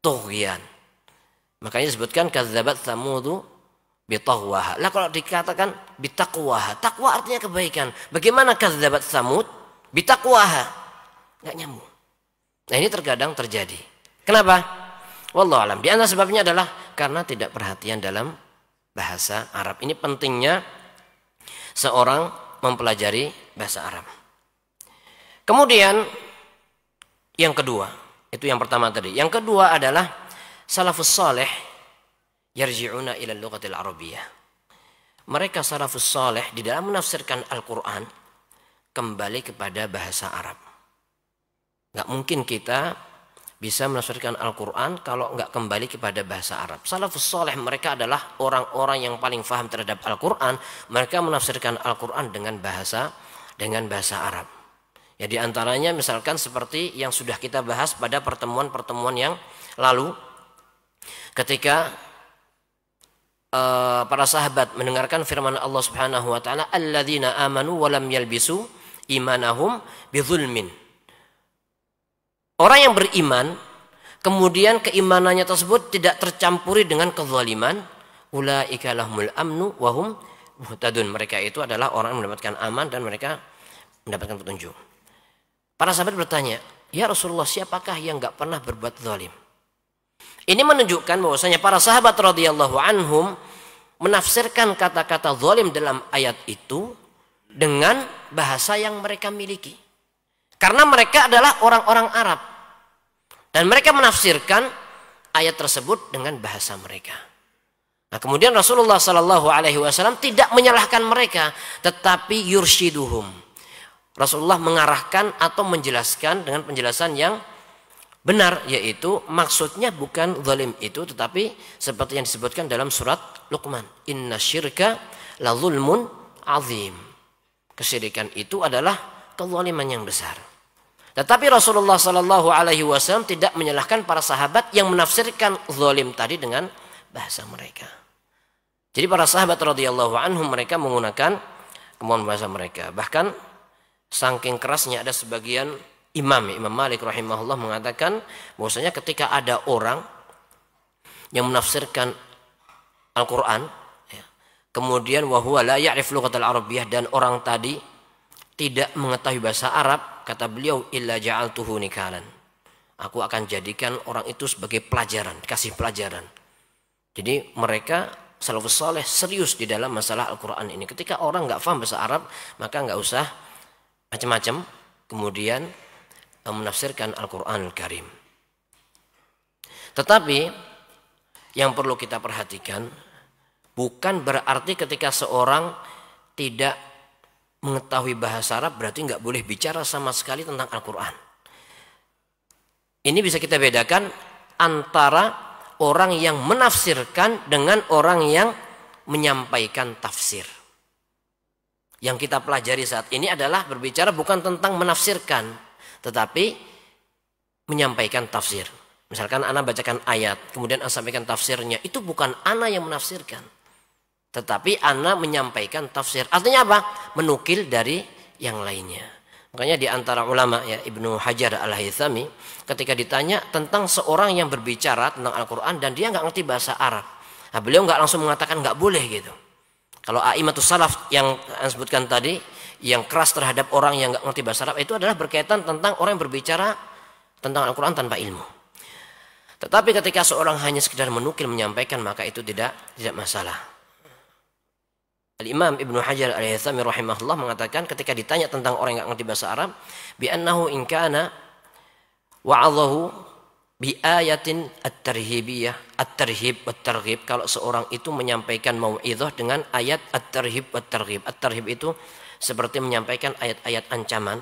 Tughyan. Makanya disebutkan kadzabat samudu bitaqwaha. Lah kalau dikatakan bitaqwaha, takwa artinya kebaikan. Bagaimana kadzabat samud bitaqwaha? Enggak nyambung. Nah, ini terkadang terjadi. Kenapa? Wallahu alam. Di antara sebabnya adalah karena tidak perhatian dalam bahasa Arab. Ini pentingnya seorang mempelajari bahasa Arab. Kemudian yang kedua, itu yang pertama tadi. Yang kedua adalah salafus saleh yarji'una ila lughatil arabiyyah. Mereka salafus saleh di dalam menafsirkan Al-Qur'an kembali kepada bahasa Arab. Enggak mungkin kita bisa menafsirkan Al-Quran kalau enggak kembali kepada bahasa Arab. Salafus saleh mereka adalah orang-orang yang paling faham terhadap Al-Quran. Mereka menafsirkan Al-Quran dengan bahasa Arab. Ya, di antaranya misalkan seperti yang sudah kita bahas pada pertemuan-pertemuan yang lalu, ketika para sahabat mendengarkan firman Allah Subhanahu wa taala, alladzina amanu wa lam yalbisu imanahum bidzulmin. Orang yang beriman, kemudian keimanannya tersebut tidak tercampuri dengan kezaliman, ulaika lahumul amnu wa hum muhtadun. Mereka itu adalah orang yang mendapatkan aman dan mereka mendapatkan petunjuk. Para sahabat bertanya, ya Rasulullah, siapakah yang enggak pernah berbuat zalim? Ini menunjukkan bahwasanya para sahabat radhiyallahu anhum menafsirkan kata-kata zalim dalam ayat itu dengan bahasa yang mereka miliki. Karena mereka adalah orang-orang Arab. Dan mereka menafsirkan ayat tersebut dengan bahasa mereka. Nah, kemudian Rasulullah SAW tidak menyalahkan mereka, tetapi yurshiduhum. Rasulullah mengarahkan atau menjelaskan dengan penjelasan yang benar, yaitu maksudnya bukan zalim itu, tetapi seperti yang disebutkan dalam surat Luqman, inna syirka la zulmun azim. Kesyirikan itu adalah kezaliman yang besar. Tetapi Rasulullah SAW tidak menyalahkan para sahabat yang menafsirkan zalim tadi dengan bahasa mereka. Jadi para sahabat radhiyallahu anhum mereka menggunakan kemampuan bahasa mereka. Bahkan saking kerasnya ada sebagian Imam Malik rahimahullah mengatakan bahwasanya ketika ada orang yang menafsirkan Al-Quran, ya, kemudian wa huwa la ya'rif lughatal arabiyyah, dan orang tadi tidak mengetahui bahasa Arab, kata beliau, illa ja'altuhu nikalan. Aku akan jadikan orang itu sebagai pelajaran, dikasih pelajaran. Jadi mereka salafus saleh serius di dalam masalah Al-Quran ini. Ketika orang nggak paham bahasa Arab, maka nggak usah macam-macam, kemudian menafsirkan Al-Quranul Karim. Tetapi yang perlu kita perhatikan, bukan berarti ketika seorang tidak mengetahui bahasa Arab berarti nggak boleh bicara sama sekali tentang Al-Quran. Ini bisa kita bedakan antara orang yang menafsirkan dengan orang yang menyampaikan tafsir. Yang kita pelajari saat ini adalah berbicara bukan tentang menafsirkan, tetapi menyampaikan tafsir. Misalkan ana bacakan ayat, kemudian ana sampaikan tafsirnya, itu bukan ana yang menafsirkan, tetapi ana menyampaikan tafsir. Artinya apa? Menukil dari yang lainnya. Makanya di antara ulama ya, Ibnu Hajar Al-Haythami ketika ditanya tentang seorang yang berbicara tentang Al-Quran dan dia nggak ngerti bahasa Arab, nah, beliau nggak langsung mengatakan nggak boleh gitu. Kalau a'immatus salaf yang saya sebutkan tadi, yang keras terhadap orang yang nggak ngerti bahasa Arab, itu adalah berkaitan tentang orang yang berbicara tentang Al-Quran tanpa ilmu. Tetapi ketika seorang hanya sekedar menukil, menyampaikan, maka itu tidak masalah. Al-Imam Ibnu Hajar Al-Haythami rahimahullah mengatakan ketika ditanya tentang orang yang nggak ngerti bahasa Arab, bi'annahu in kana wa'adhahu bi'ayatin at-tarhibiyah, at-tarhib wat-targhib. Kalau seorang itu menyampaikan mau'idhah dengan ayat at-tarhib wat-targhib. At-tarhib itu seperti menyampaikan ayat-ayat ancaman.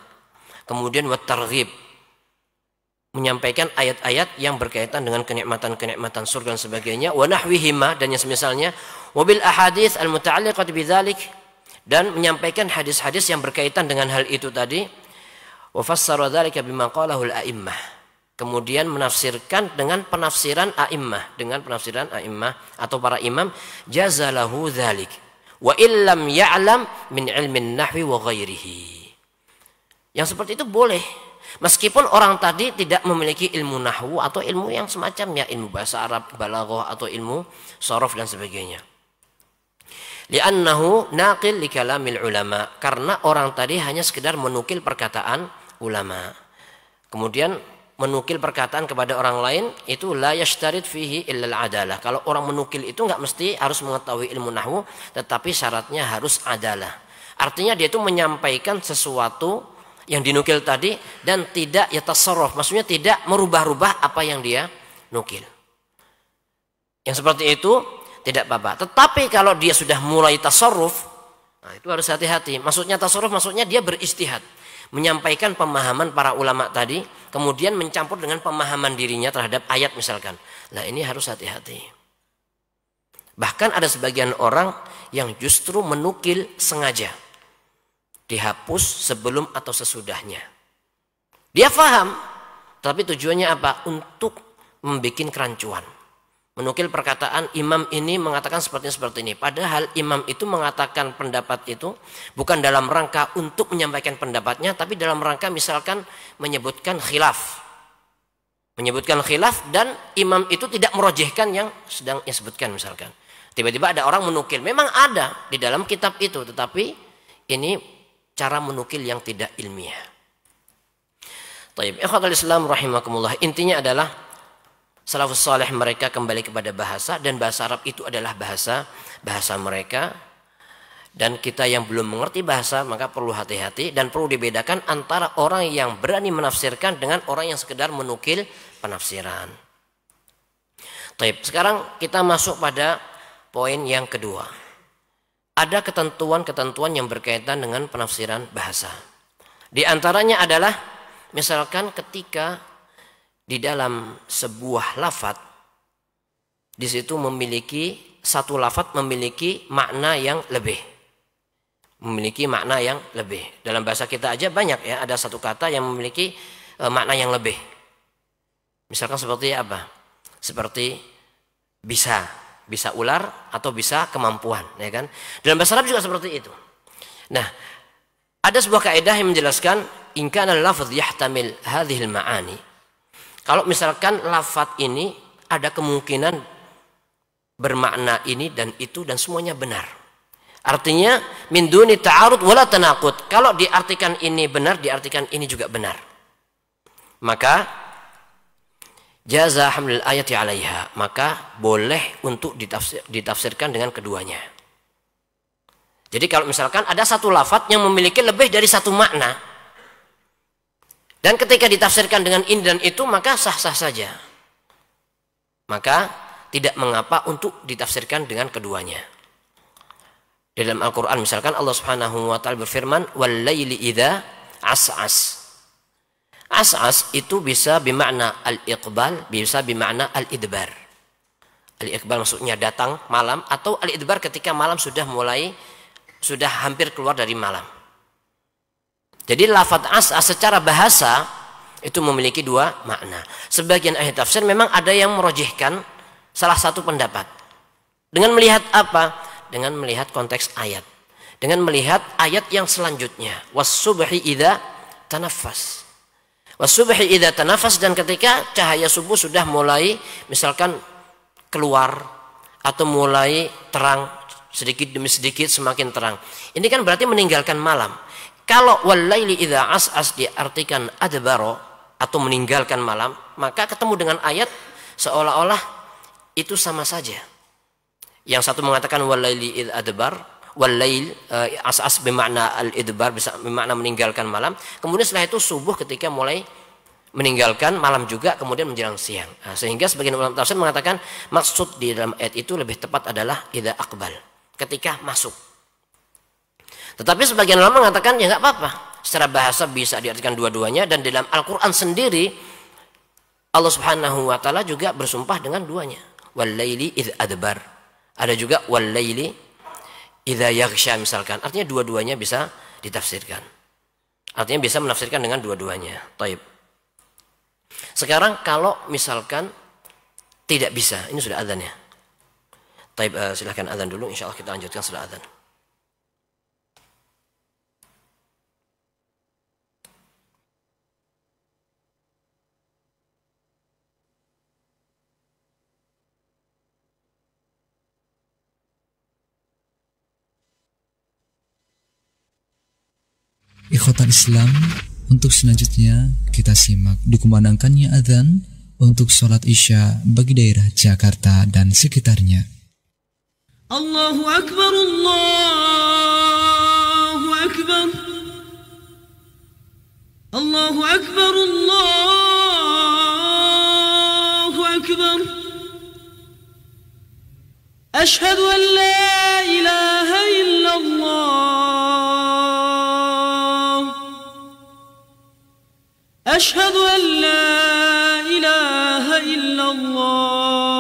Kemudian wat-targhib, menyampaikan ayat-ayat yang berkaitan dengan kenikmatan-kenikmatan surga dan sebagainya. Wa nahwihima, dan yang semisalnya. Wabil ahadits al-muta'alliqat bidzalik, dan menyampaikan hadis-hadis yang berkaitan dengan hal itu tadi. Wa fassara dzalika bima qalahu al-a'immah. Kemudian menafsirkan dengan penafsiran a'immah, dengan penafsiran a'immah atau para imam, jazalahu dzalik wa illam ya'lam min ilmin nahwi wa ghairihi. Yang seperti itu boleh, meskipun orang tadi tidak memiliki ilmu nahwu atau ilmu yang semacamnya, ilmu bahasa Arab, balaghah atau ilmu sharaf dan sebagainya. Li'annahu naqil li kalamil ulama, karena orang tadi hanya sekedar menukil perkataan ulama. Kemudian menukil perkataan kepada orang lain itu la yashtarid fihi illa al-adalah. Kalau orang menukil itu enggak mesti harus mengetahui ilmu nahwu, tetapi syaratnya harus adalah. Artinya dia itu menyampaikan sesuatu yang dinukil tadi dan tidak yatasarraf, maksudnya tidak merubah-rubah apa yang dia nukil. Yang seperti itu tidak apa-apa. Tetapi kalau dia sudah mulai tasarruf, nah itu harus hati-hati. Maksudnya tasarruf, maksudnya dia beristihad, menyampaikan pemahaman para ulama tadi, kemudian mencampur dengan pemahaman dirinya terhadap ayat misalkan. Nah ini harus hati-hati. Bahkan ada sebagian orang yang justru menukil sengaja, dihapus sebelum atau sesudahnya. Dia faham, tapi tujuannya apa? Untuk membuat kerancuan. Menukil perkataan imam ini mengatakan seperti ini. Padahal imam itu mengatakan pendapat itu bukan dalam rangka untuk menyampaikan pendapatnya, tapi dalam rangka misalkan menyebutkan khilaf. Menyebutkan khilaf dan imam itu tidak merojihkan yang sedang disebutkan misalkan. Tiba-tiba ada orang menukil. Memang ada di dalam kitab itu, tetapi ini cara menukil yang tidak ilmiah. Taib, ikhwatul Islam rahimakumullah. Intinya adalah salafus saleh mereka kembali kepada bahasa, dan bahasa Arab itu adalah bahasa mereka. Dan kita yang belum mengerti bahasa maka perlu hati-hati dan perlu dibedakan antara orang yang berani menafsirkan dengan orang yang sekedar menukil penafsiran. Taib, sekarang kita masuk pada poin yang kedua. Ada ketentuan-ketentuan yang berkaitan dengan penafsiran bahasa. Di antaranya adalah misalkan ketika di dalam sebuah lafaz, di situ memiliki satu lafaz memiliki makna yang lebih. Memiliki makna yang lebih. Dalam bahasa kita aja banyak ya, ada satu kata yang memiliki makna yang lebih. Misalkan seperti apa? Seperti bisa ular atau bisa kemampuan, ya kan? Dalam bahasa Arab juga seperti itu. Nah, ada sebuah kaidah yang menjelaskan in kana al-lafz yahtamil hadhil ma'ani. Kalau misalkan lafaz ini ada kemungkinan bermakna ini dan itu dan semuanya benar. Artinya min duni ta'arud wala tanaqud. Kalau diartikan ini benar, diartikan ini juga benar. Maka jaza hamlul ayati 'alaiha, maka boleh untuk ditafsirkan dengan keduanya. Jadi kalau misalkan ada satu lafaz yang memiliki lebih dari satu makna, Dan ketika ditafsirkan dengan ini dan itu, maka sah-sah saja. Maka tidak mengapa untuk ditafsirkan dengan keduanya. Di dalam Al-Quran misalkan Allah Subhanahu wa ta'ala berfirman, "Wal-laili idza as'as." As'as itu bisa bermakna al-iqbal, bisa bermakna al-idbar. Al-iqbal maksudnya datang malam, atau al-idbar ketika malam sudah hampir keluar dari malam. Jadi lafadz as'as secara bahasa itu memiliki dua makna. Sebagian ahli tafsir memang ada yang merojihkan salah satu pendapat. Dengan melihat apa? Dengan melihat konteks ayat. Dengan melihat ayat yang selanjutnya. Was-subhi idza tanaffas. Was-subhi idza tanaffas, dan ketika cahaya subuh sudah mulai misalkan keluar atau mulai terang sedikit demi sedikit semakin terang. Ini kan berarti meninggalkan malam. Kalau wal-laili idza as'as diartikan adbaro atau meninggalkan malam, maka ketemu dengan ayat seolah-olah itu sama saja. Yang satu mengatakan wal-laili idza adbar, wal-lail as'as bermakna al-idbar, bisa bermakna meninggalkan malam. Kemudian setelah itu subuh ketika mulai meninggalkan malam juga, kemudian menjelang siang. Nah, sehingga sebagian ulama tafsir mengatakan maksud di dalam ayat itu lebih tepat adalah idza aqbal, ketika masuk. Tetapi sebagian ulama mengatakan ya nggak apa-apa. Secara bahasa bisa diartikan dua-duanya, dan dalam Al-Quran sendiri Allah Subhanahu wa ta'ala juga bersumpah dengan duanya. Wal-laili idz adbar. Ada juga wal-laili idza yaghsha misalkan. Artinya dua-duanya bisa ditafsirkan. Artinya bisa menafsirkan dengan dua-duanya. Taib. Sekarang kalau misalkan tidak bisa, ini sudah adzan ya. Taib, silahkan adzan dulu, insyaallah kita lanjutkan setelah adzan. Ikhwatal Islam, untuk selanjutnya kita simak dikumandangkannya adzan untuk sholat Isya bagi daerah Jakarta dan sekitarnya. Allahu Akbar, Allahu Akbar, Allahu Akbar, Allahu Akbar. Ashhadu an la ilaha illallah. أشهد أن لا إله إلا الله.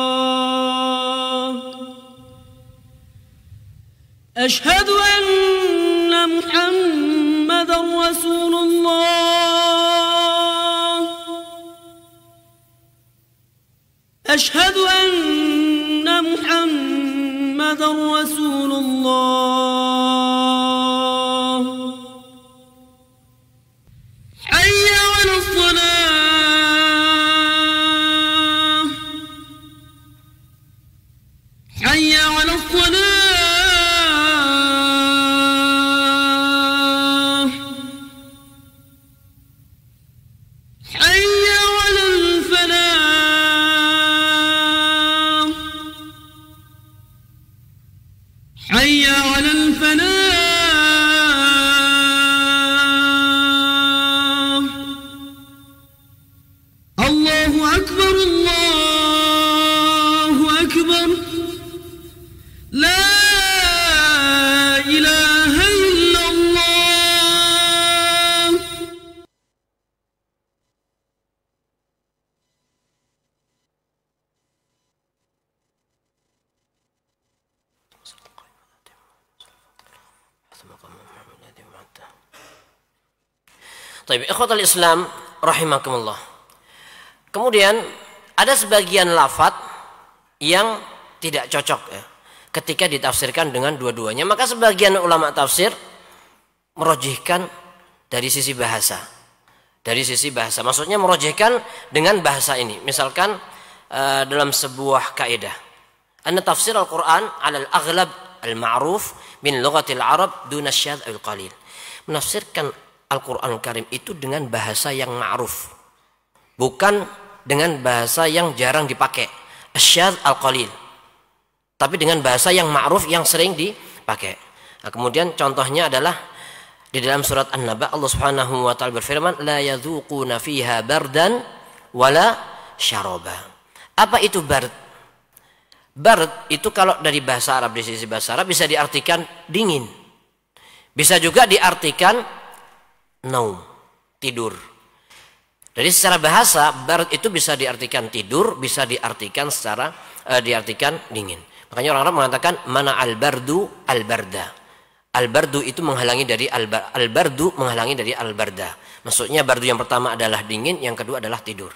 أشهد أن محمدا رسول الله. أشهد أن محمدا رسول الله. حي على الصلاة. حي على الصلاة. حي على الفلاح. حي على الفلاح. الله أكبر، الله أكبر. لا إله إلا الله. Taib, ikhwatal Islam rahimakumullah. Kemudian ada sebagian lafadz yang tidak cocok ya, ketika ditafsirkan dengan dua-duanya. Maka sebagian ulama tafsir merojihkan dari sisi bahasa. Dari sisi bahasa, maksudnya merojihkan dengan bahasa ini. Misalkan dalam sebuah kaidah, anna tafsir Al-Quran alal aghlab al-ma'ruf min lughatil Arab duna syadz al-qalil. Menafsirkan Al-Quran Karim itu dengan bahasa yang ma'ruf, bukan dengan bahasa yang jarang dipakai, asyadz al-qalil, tapi dengan bahasa yang ma'ruf yang sering dipakai. Nah, kemudian contohnya adalah Di dalam surat An-Naba Allah Subhanahu wa taala berfirman, la yadzuquna fiha bardan wala syaraba. Apa itu bard? Bard itu kalau dari bahasa Arab, di sisi bahasa Arab bisa diartikan dingin. Bisa juga diartikan naum, tidur. Jadi secara bahasa bard itu bisa diartikan tidur, bisa diartikan diartikan dingin. Makanya orang Arab mengatakan mana al-bardu al-barda. Al-bardu itu menghalangi dari al-bardu menghalangi dari al-barda. Maksudnya bardu yang pertama adalah dingin, yang kedua adalah tidur.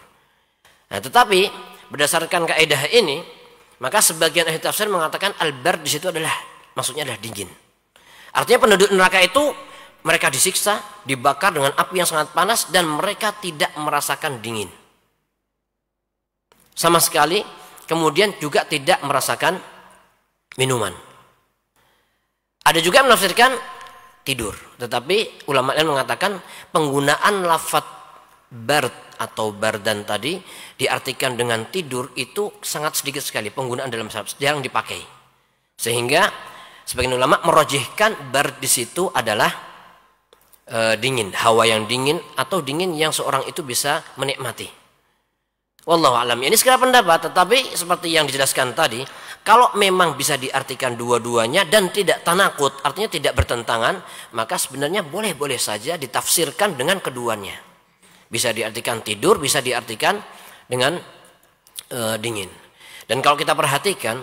Nah, tetapi berdasarkan kaidah ini, maka sebagian ahli tafsir mengatakan al-bard di situ maksudnya adalah dingin. Artinya penduduk neraka itu mereka disiksa, dibakar dengan api yang sangat panas dan mereka tidak merasakan dingin sama sekali. Kemudian juga tidak merasakan minuman. Ada juga yang menafsirkan tidur, tetapi ulama lain mengatakan penggunaan lafadz bard atau bardan tadi diartikan dengan tidur itu sangat sedikit sekali penggunaan dalam Arab, jarang dipakai. Sehingga sebagian ulama merojihkan bard di situ adalah dingin, hawa yang dingin atau dingin yang seorang itu bisa menikmati. Wallahu a'lam. Ini sekedar pendapat, tetapi seperti yang dijelaskan tadi, kalau memang bisa diartikan dua-duanya dan tidak tanakut, artinya tidak bertentangan, maka sebenarnya boleh-boleh saja ditafsirkan dengan keduanya. Bisa diartikan tidur, bisa diartikan dengan dingin. Dan kalau kita perhatikan,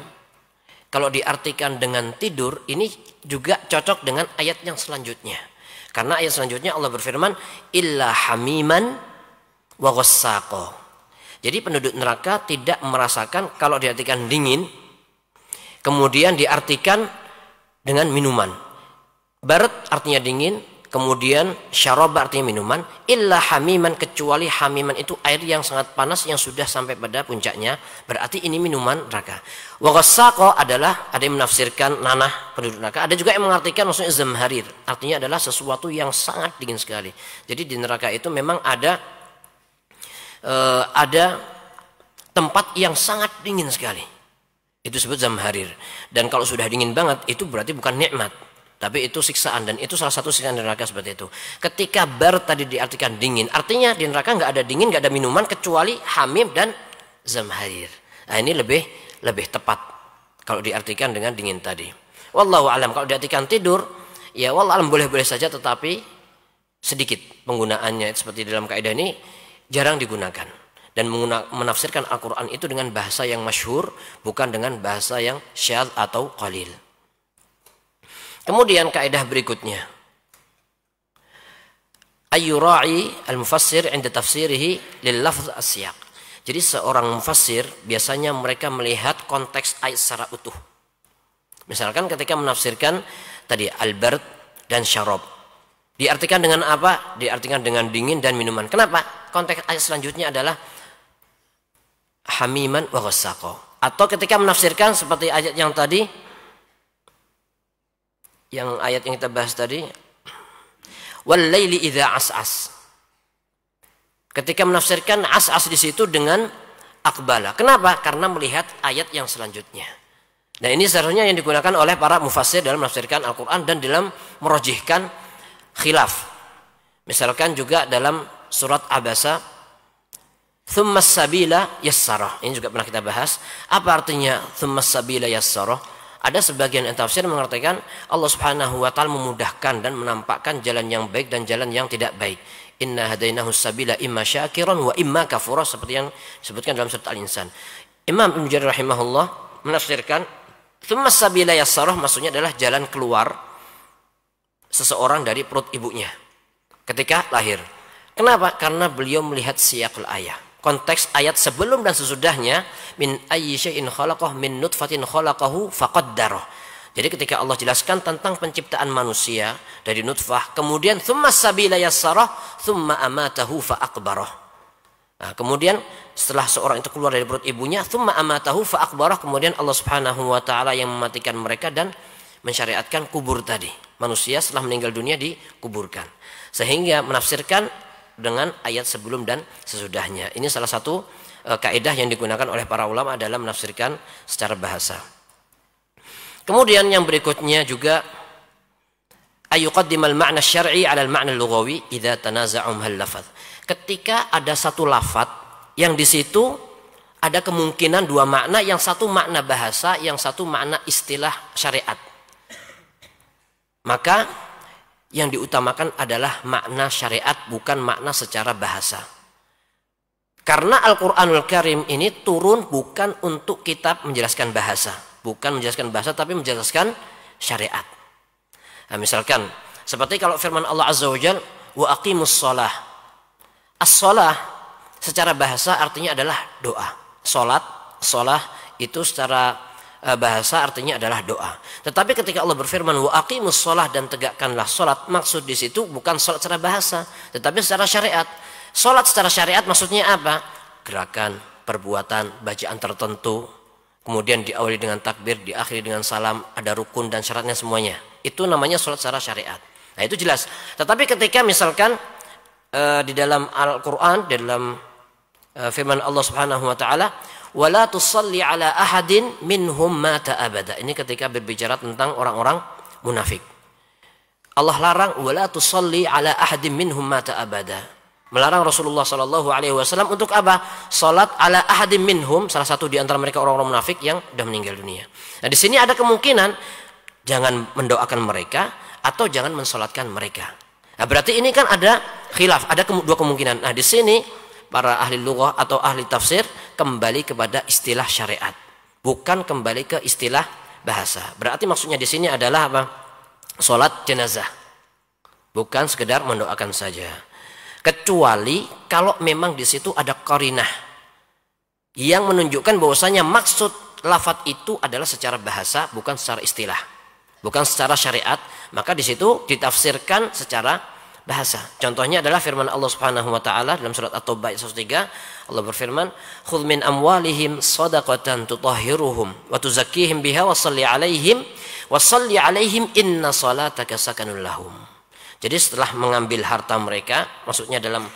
kalau diartikan dengan tidur, ini juga cocok dengan ayat yang selanjutnya. Karena ayat selanjutnya Allah berfirman, illa hamiman wa ghassaqo. Jadi penduduk neraka tidak merasakan, kalau diartikan dingin, kemudian diartikan dengan minuman. Bard artinya dingin, kemudian syaraba artinya minuman, illa hamiman, kecuali hamiman itu air yang sangat panas yang sudah sampai pada puncaknya, berarti ini minuman neraka. Wa ghassaqo adalah, ada yang menafsirkan nanah penduduk neraka, ada juga yang mengartikan maksudnya zamharir, artinya adalah sesuatu yang sangat dingin sekali. Jadi di neraka itu memang ada tempat yang sangat dingin sekali. Itu disebut zamharir. Dan kalau sudah dingin banget, itu berarti bukan nikmat, tapi itu siksaan. Dan itu salah satu siksaan neraka seperti itu. Ketika bar tadi diartikan dingin, artinya di neraka nggak ada dingin, nggak ada minuman kecuali hamim dan zamharir. Nah, ini lebih tepat kalau diartikan dengan dingin tadi. Wallahu alam. Kalau diartikan tidur, ya wallahu alam boleh-boleh saja, tetapi sedikit penggunaannya. Seperti dalam kaidah ini jarang digunakan, dan menafsirkan Al-Quran itu dengan bahasa yang masyhur, bukan dengan bahasa yang syadz atau qalil. Kemudian kaidah berikutnya, ayyura'i al-mufassir 'inda tafsirihi lil lafz as-siyaq. Jadi seorang mufassir biasanya mereka melihat konteks ayat secara utuh. Misalkan ketika menafsirkan tadi al-bard dan syarab, diartikan dengan apa? Diartikan dengan dingin dan minuman. Kenapa? Konteks ayat selanjutnya adalah hamiman wa ghassaqo. Atau ketika menafsirkan seperti ayat yang tadi, yang ayat yang kita bahas tadi, wal laili idza as'as. Ketika menafsirkan as'as di situ dengan akbala. Kenapa? Karena melihat ayat yang selanjutnya. Nah, ini seharusnya yang digunakan oleh para mufassir dalam menafsirkan Al-Qur'an dan dalam merojihkan khilaf. Misalkan juga dalam surat Abasa, tsummas sabila yassarah. Ini juga pernah kita bahas. Apa artinya tsummas sabila yassarah? Ada sebagian tafsir mengatakan Allah Subhanahu wa taala memudahkan dan menampakkan jalan yang baik dan jalan yang tidak baik. Inna hadainahu sabila imma syakiran wa imma kafura, seperti yang disebutkan dalam surat Al-Insan. Imam Ibnu Jarir rahimahullah menafsirkan tsummas sabila yassarah maksudnya adalah jalan keluar seseorang dari perut ibunya ketika lahir. Kenapa? Karena beliau melihat siyaqul ayat, konteks ayat sebelum dan sesudahnya, min ayyi syai'in khalaqah min nutfatin khalaqahu faqaddarah. Jadi ketika Allah jelaskan tentang penciptaan manusia dari nutfah, kemudian tsummas sabila yassarah tsumma amatahu faqbarah. Nah, kemudian setelah seorang itu keluar dari perut ibunya, tsumma amatahu faqbarah, kemudian Allah Subhanahu wa taala yang mematikan mereka dan mensyariatkan kubur tadi. Manusia setelah meninggal dunia dikuburkan. Sehingga menafsirkan dengan ayat sebelum dan sesudahnya. Ini salah satu kaidah yang digunakan oleh para ulama dalam menafsirkan secara bahasa. Kemudian yang berikutnya juga ayuqaddimal ma'na syar'i 'ala al-ma'na al-lughawi idza tanaza'um hal lafaz. Ketika ada satu lafaz yang di situ ada kemungkinan dua makna, yang satu makna bahasa, yang satu makna istilah syariat. Maka yang diutamakan adalah makna syariat, bukan makna secara bahasa. Karena Al-Quranul Karim ini turun bukan untuk kitab menjelaskan bahasa. Bukan menjelaskan bahasa, tapi menjelaskan syariat. Nah, misalkan, seperti kalau firman Allah Azza wa Jalla, wa aqimus shalah. As-shalah secara bahasa artinya adalah doa. Shalah itu secara bahasa artinya adalah doa. Tetapi ketika Allah berfirman wa aqimus shalah, dan tegakkanlah salat, maksud di situ bukan salat secara bahasa, tetapi secara syariat. Salat secara syariat maksudnya apa? Gerakan, perbuatan, bacaan tertentu, kemudian diawali dengan takbir, diakhiri dengan salam, ada rukun dan syaratnya semuanya. Itu namanya salat secara syariat. Nah, itu jelas. Tetapi ketika misalkan di dalam Al-Qur'an, di dalam firman Allah Subhanahu wa taala, wala tusalli ala ahadin minhum mata abada. Ini ketika berbicara tentang orang-orang munafik. Allah larang wala tusalli ala ahadin minhum mata abada. Melarang Rasulullah sallallahu alaihi wasallam untuk apa? Salat ala ahadin minhum, salah satu di antara mereka orang-orang munafik yang sudah meninggal dunia. Nah, di sini ada kemungkinan jangan mendoakan mereka atau jangan mensalatkan mereka. Nah, berarti ini kan ada khilaf, ada dua kemungkinan. Nah, di sini para ahli lughah atau ahli tafsir kembali kepada istilah syariat, bukan kembali ke istilah bahasa. Berarti maksudnya di sini adalah apa? Salat jenazah, bukan sekedar mendoakan saja. Kecuali kalau memang di situ ada qarinah yang menunjukkan bahwasanya maksud lafaz itu adalah secara bahasa, bukan secara istilah, bukan secara syariat, maka di situ ditafsirkan secara bahasa. Contohnya adalah firman Allah Subhanahu wa taala dalam surat At-Taubah ayat 103. Allah berfirman, "Khudz min amwalihim shadaqatan tutahhiruhum wa tuzakkihim biha wa shalli 'alaihim inna salataka sakanun lahum." Jadi setelah mengambil harta mereka, maksudnya dalam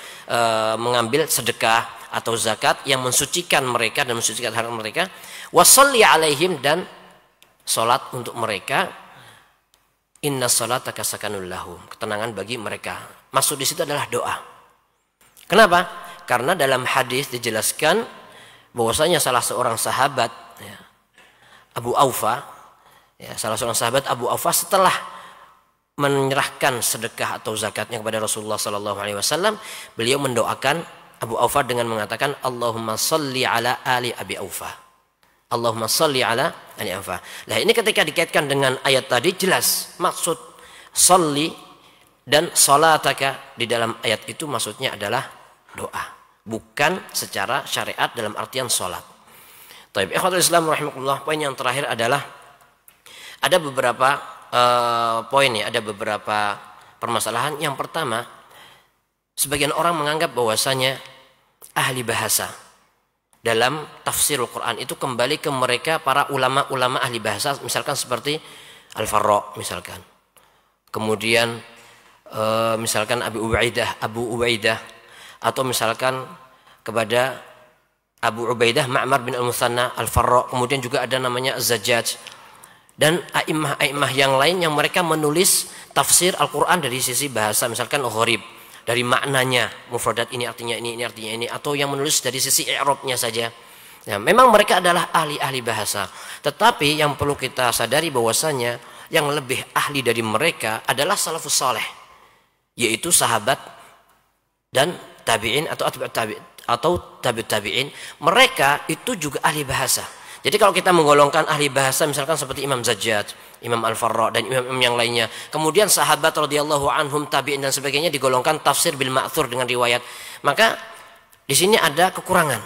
mengambil sedekah atau zakat yang mensucikan mereka dan mensucikan harta mereka, wa shalli 'alaihim, dan salat untuk mereka, inna salataka sakanul lahum, ketenangan bagi mereka. Maksud di situ adalah doa. Kenapa? Karena dalam hadis dijelaskan bahwasanya salah seorang sahabat, ya, Abu Aufa, ya, salah seorang sahabat Abu Aufa setelah menyerahkan sedekah atau zakatnya kepada Rasulullah Sallallahu Alaihi Wasallam, beliau mendoakan Abu Aufa dengan mengatakan, Allahumma salli ala ali Abi Aufa. Allahumma salli ala ali Aufa. Nah, ini ketika dikaitkan dengan ayat tadi jelas maksud salli dan salataka di dalam ayat itu maksudnya adalah doa, bukan secara syariat dalam artian salat. Taib, ikhwatul Islam rahimakumullah, poin yang terakhir adalah ada beberapa poin ya, ada beberapa permasalahan. Yang pertama, sebagian orang menganggap bahwasanya ahli bahasa dalam tafsir Al-Quran itu kembali ke mereka para ulama-ulama ahli bahasa, misalkan seperti Al-Farra misalkan, kemudian misalkan Abu Ubaidah, atau misalkan kepada Abu Ubaidah Ma'mar bin Al-Muthanna Al-Farra, kemudian juga ada namanya Az-Zajjaj, dan a'immah yang lain yang mereka menulis tafsir Al-Quran dari sisi bahasa, misalkan gharib, dari maknanya, mufradat ini artinya ini artinya ini, atau yang menulis dari sisi i'rabnya saja. Ya, memang mereka adalah ahli-ahli bahasa, tetapi yang perlu kita sadari bahwasanya yang lebih ahli dari mereka adalah salafus saleh, yaitu sahabat dan tabi'in atau tabi'ut tabi'in. Mereka itu juga ahli bahasa. Jadi kalau kita menggolongkan ahli bahasa misalkan seperti Imam Zajjaj, Imam Al-Farra, dan imam yang lainnya, kemudian sahabat radhiyallahu anhum, tabi'in dan sebagainya digolongkan tafsir bil ma'thur dengan riwayat, maka di sini ada kekurangan,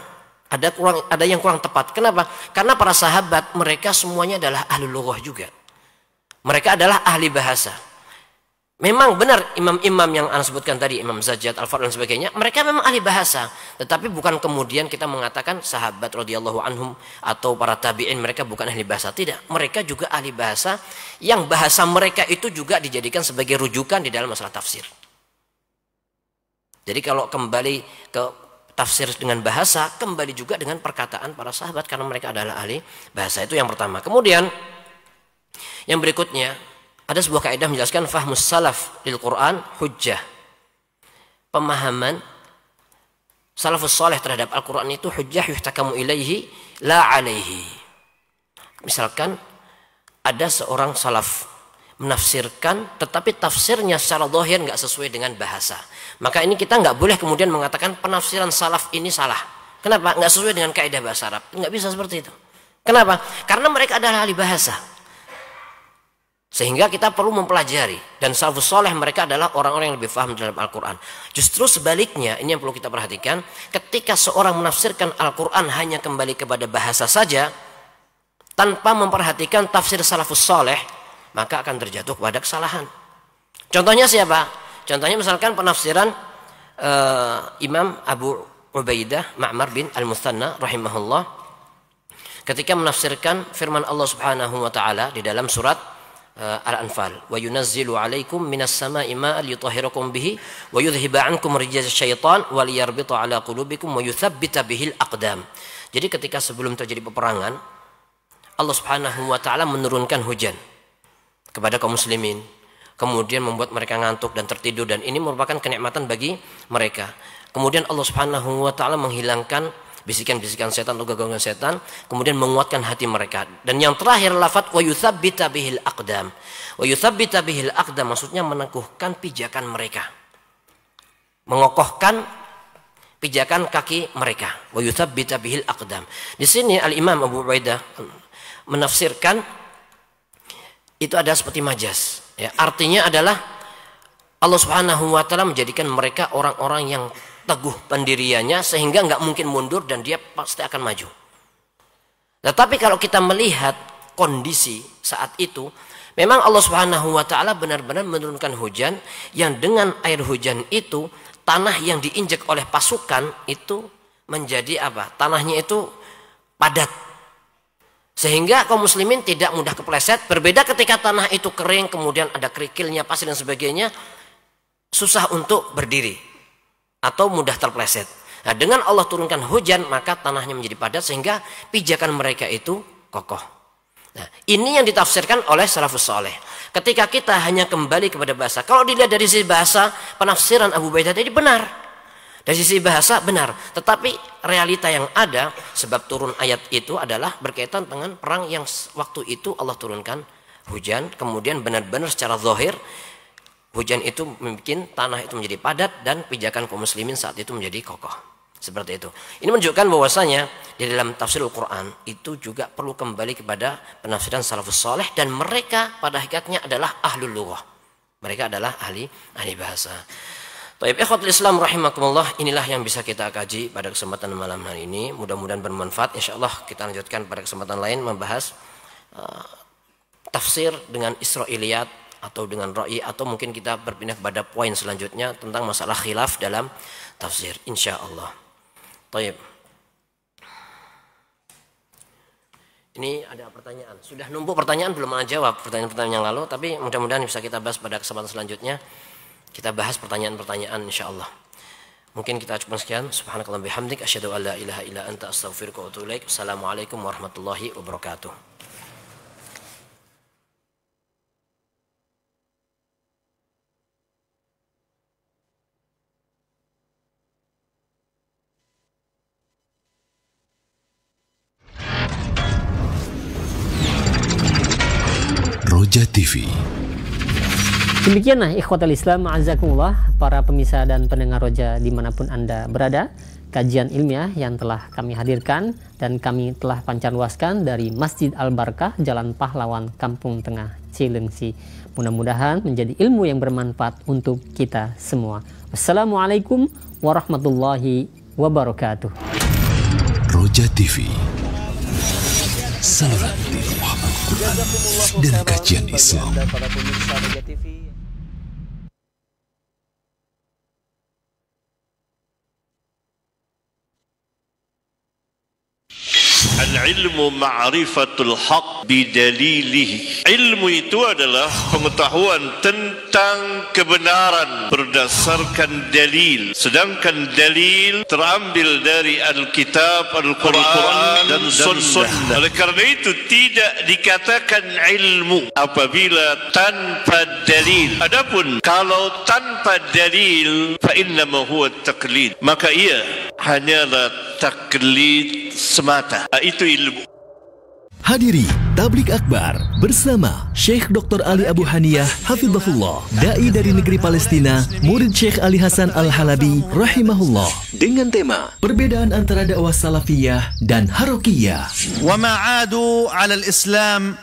ada yang kurang tepat. Kenapa? Karena para sahabat mereka semuanya adalah ahli lughah juga. Mereka adalah ahli bahasa. Memang benar imam-imam yang Anda sebutkan tadi, Imam Zajjaj, Al-Farra dan sebagainya, mereka memang ahli bahasa. Tetapi bukan kemudian kita mengatakan sahabat radhiyallahu anhum atau para tabi'in mereka bukan ahli bahasa. Tidak, mereka juga ahli bahasa, yang bahasa mereka itu juga dijadikan sebagai rujukan di dalam masalah tafsir. Jadi kalau kembali ke tafsir dengan bahasa, kembali juga dengan perkataan para sahabat karena mereka adalah ahli bahasa. Itu yang pertama. Kemudian yang berikutnya Ada sebuah kaidah menjelaskan fahmus salaf lil Quran hujjah. Pemahaman salafus saleh terhadap Al-Quran itu hujjah yuhtakamu ilaihi la alaihi. Misalkan ada seorang salaf menafsirkan tetapi tafsirnya secara zahir nggak sesuai dengan bahasa. Maka ini kita nggak boleh kemudian mengatakan penafsiran salaf ini salah. Kenapa? Nggak sesuai dengan kaidah bahasa Arab. Nggak bisa seperti itu. Kenapa? Karena mereka adalah ahli bahasa. Sehingga kita perlu mempelajari. Dan salafus soleh mereka adalah orang-orang yang lebih paham dalam Al-Quran. Justru sebaliknya, ini yang perlu kita perhatikan. Ketika seorang menafsirkan Al-Quran hanya kembali kepada bahasa saja, tanpa memperhatikan tafsir salafus soleh, maka akan terjatuh pada kesalahan. Contohnya siapa? Contohnya misalkan penafsiran Imam Abu Ubaidah Ma'mar bin Al-Muthanna rahimahullah. Ketika menafsirkan firman Allah subhanahu wa ta'ala di dalam surat Al-Anfal, wa yunazzilu 'alaikum minas sama'i ma'an liyutahhirakum bihi wa yudhhiba 'ankum rijza syaitan wa liyarbita 'ala qulubikum wa yuthabbita bihil aqdam. Jadi ketika sebelum terjadi peperangan, Allah Subhanahu wa taala menurunkan hujan kepada kaum muslimin, kemudian membuat mereka ngantuk dan tertidur, dan ini merupakan kenikmatan bagi mereka. Kemudian Allah Subhanahu wa taala menghilangkan bisikan-bisikan setan atau gangguan setan, kemudian menguatkan hati mereka. Dan yang terakhir lafaz wa yutsabbita bihil aqdam. Wa yutsabbita bihil aqdam maksudnya meneguhkan pijakan mereka. Mengokohkan pijakan kaki mereka. Wa yutsabbita bihil aqdam. Di sini Al-Imam Abu Ubaidah menafsirkan itu ada seperti majas. Ya, artinya adalah Allah Subhanahu wa taala menjadikan mereka orang-orang yang teguh pendiriannya sehingga nggak mungkin mundur dan dia pasti akan maju. Tetapi kalau kita melihat kondisi saat itu, memang Allah Subhanahu wa taala benar-benar menurunkan hujan yang dengan air hujan itu tanah yang diinjak oleh pasukan itu menjadi apa? Tanahnya itu padat. Sehingga kaum muslimin tidak mudah kepleset. Berbeda ketika tanah itu kering, kemudian ada kerikilnya, pasir dan sebagainya, susah untuk berdiri atau mudah terpleset. Nah, dengan Allah turunkan hujan, maka tanahnya menjadi padat sehingga pijakan mereka itu kokoh. Nah, ini yang ditafsirkan oleh salafus saleh. Ketika kita hanya kembali kepada bahasa, kalau dilihat dari sisi bahasa, penafsiran Abu Ubaidah tadi benar. Dari sisi bahasa benar, tetapi realita yang ada sebab turun ayat itu adalah berkaitan dengan perang yang waktu itu Allah turunkan hujan, kemudian benar-benar secara zahir hujan itu membuat tanah itu menjadi padat dan pijakan kaum muslimin saat itu menjadi kokoh. Seperti itu. Ini menunjukkan bahwasanya di dalam tafsir Al-Quran itu juga perlu kembali kepada penafsiran salafus saleh, dan mereka pada hakikatnya adalah ahlul lughah. Mereka adalah ahli bahasa. Baik, ikhwatul Islam rahimakumullah, inilah yang bisa kita kaji pada kesempatan malam hari ini. Mudah-mudahan bermanfaat. Insyaallah kita lanjutkan pada kesempatan lain membahas tafsir dengan Israiliyat atau dengan ra'i, atau mungkin kita berpindah pada poin selanjutnya tentang masalah khilaf dalam tafsir, insyaallah. Baik. Ini ada pertanyaan. Sudah numpuk pertanyaan, belum menjawab pertanyaan-pertanyaan yang lalu, tapi mudah-mudahan bisa kita bahas pada kesempatan selanjutnya. Kita bahas pertanyaan-pertanyaan insyaallah. Mungkin kita cukup sekian. Subhanakallah bihamdik asyhadu an la ilaha illa anta astaghfiruka wa atubu ilaik. Assalamualaikum warahmatullahi wabarakatuh. Roja TV. Demikianlah ikhwatal Islam a'azakumullah, para pemirsa dan pendengar Roja dimanapun Anda berada, kajian ilmiah yang telah kami hadirkan dan kami telah pancarluaskan dari Masjid Al-Barakah, Jalan Pahlawan, Kampung Tengah, Cilengsi. Mudah-mudahan menjadi ilmu yang bermanfaat untuk kita semua. Wassalamualaikum warahmatullahi wabarakatuh. Roja TV, saluran tilaah Al-Quran dan kajian Islam. Al-ilmu ma'rifatul haq bidalilihi. Ilmu itu adalah pengetahuan tentang kebenaran berdasarkan dalil. Sedangkan dalil terambil dari Alkitab, Al-Quran dan Sunnah. Oleh kerana itu tidak dikatakan ilmu apabila tanpa dalil. Adapun kalau tanpa dalil, fa innama huwa taqlid, maka ia hanyalah taklid semata. Itu ilmu. Hadiri Tablik Akbar bersama Syekh Dr. Ali Abu Haniyah Hafizahullah, dai dari negeri Palestina, murid Syekh Ali Hasan Al-Halabi rahimahullah, dengan tema perbedaan antara dakwah salafiyah dan harokiyah. Wa ma'adu 'ala al-Islam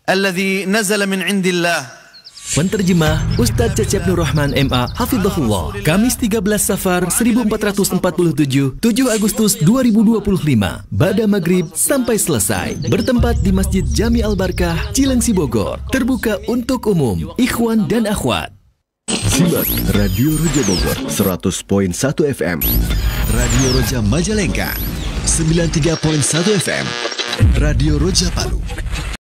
alladhi nazala min 'indillah. Penterjemah Ustaz Cecep Nur Rahman MA Hafizahullah. Kamis 13 Safar 1447, 7 Agustus 2025, Ba'da Maghrib sampai selesai. Bertempat di Masjid Jami Al-Barkah, Cilengsi, Bogor. Terbuka untuk umum, ikhwan dan akhwat. Simak Radio Roja Bogor 100.1 FM, Radio Roja Majalengka 93.1 FM, Radio Roja Palu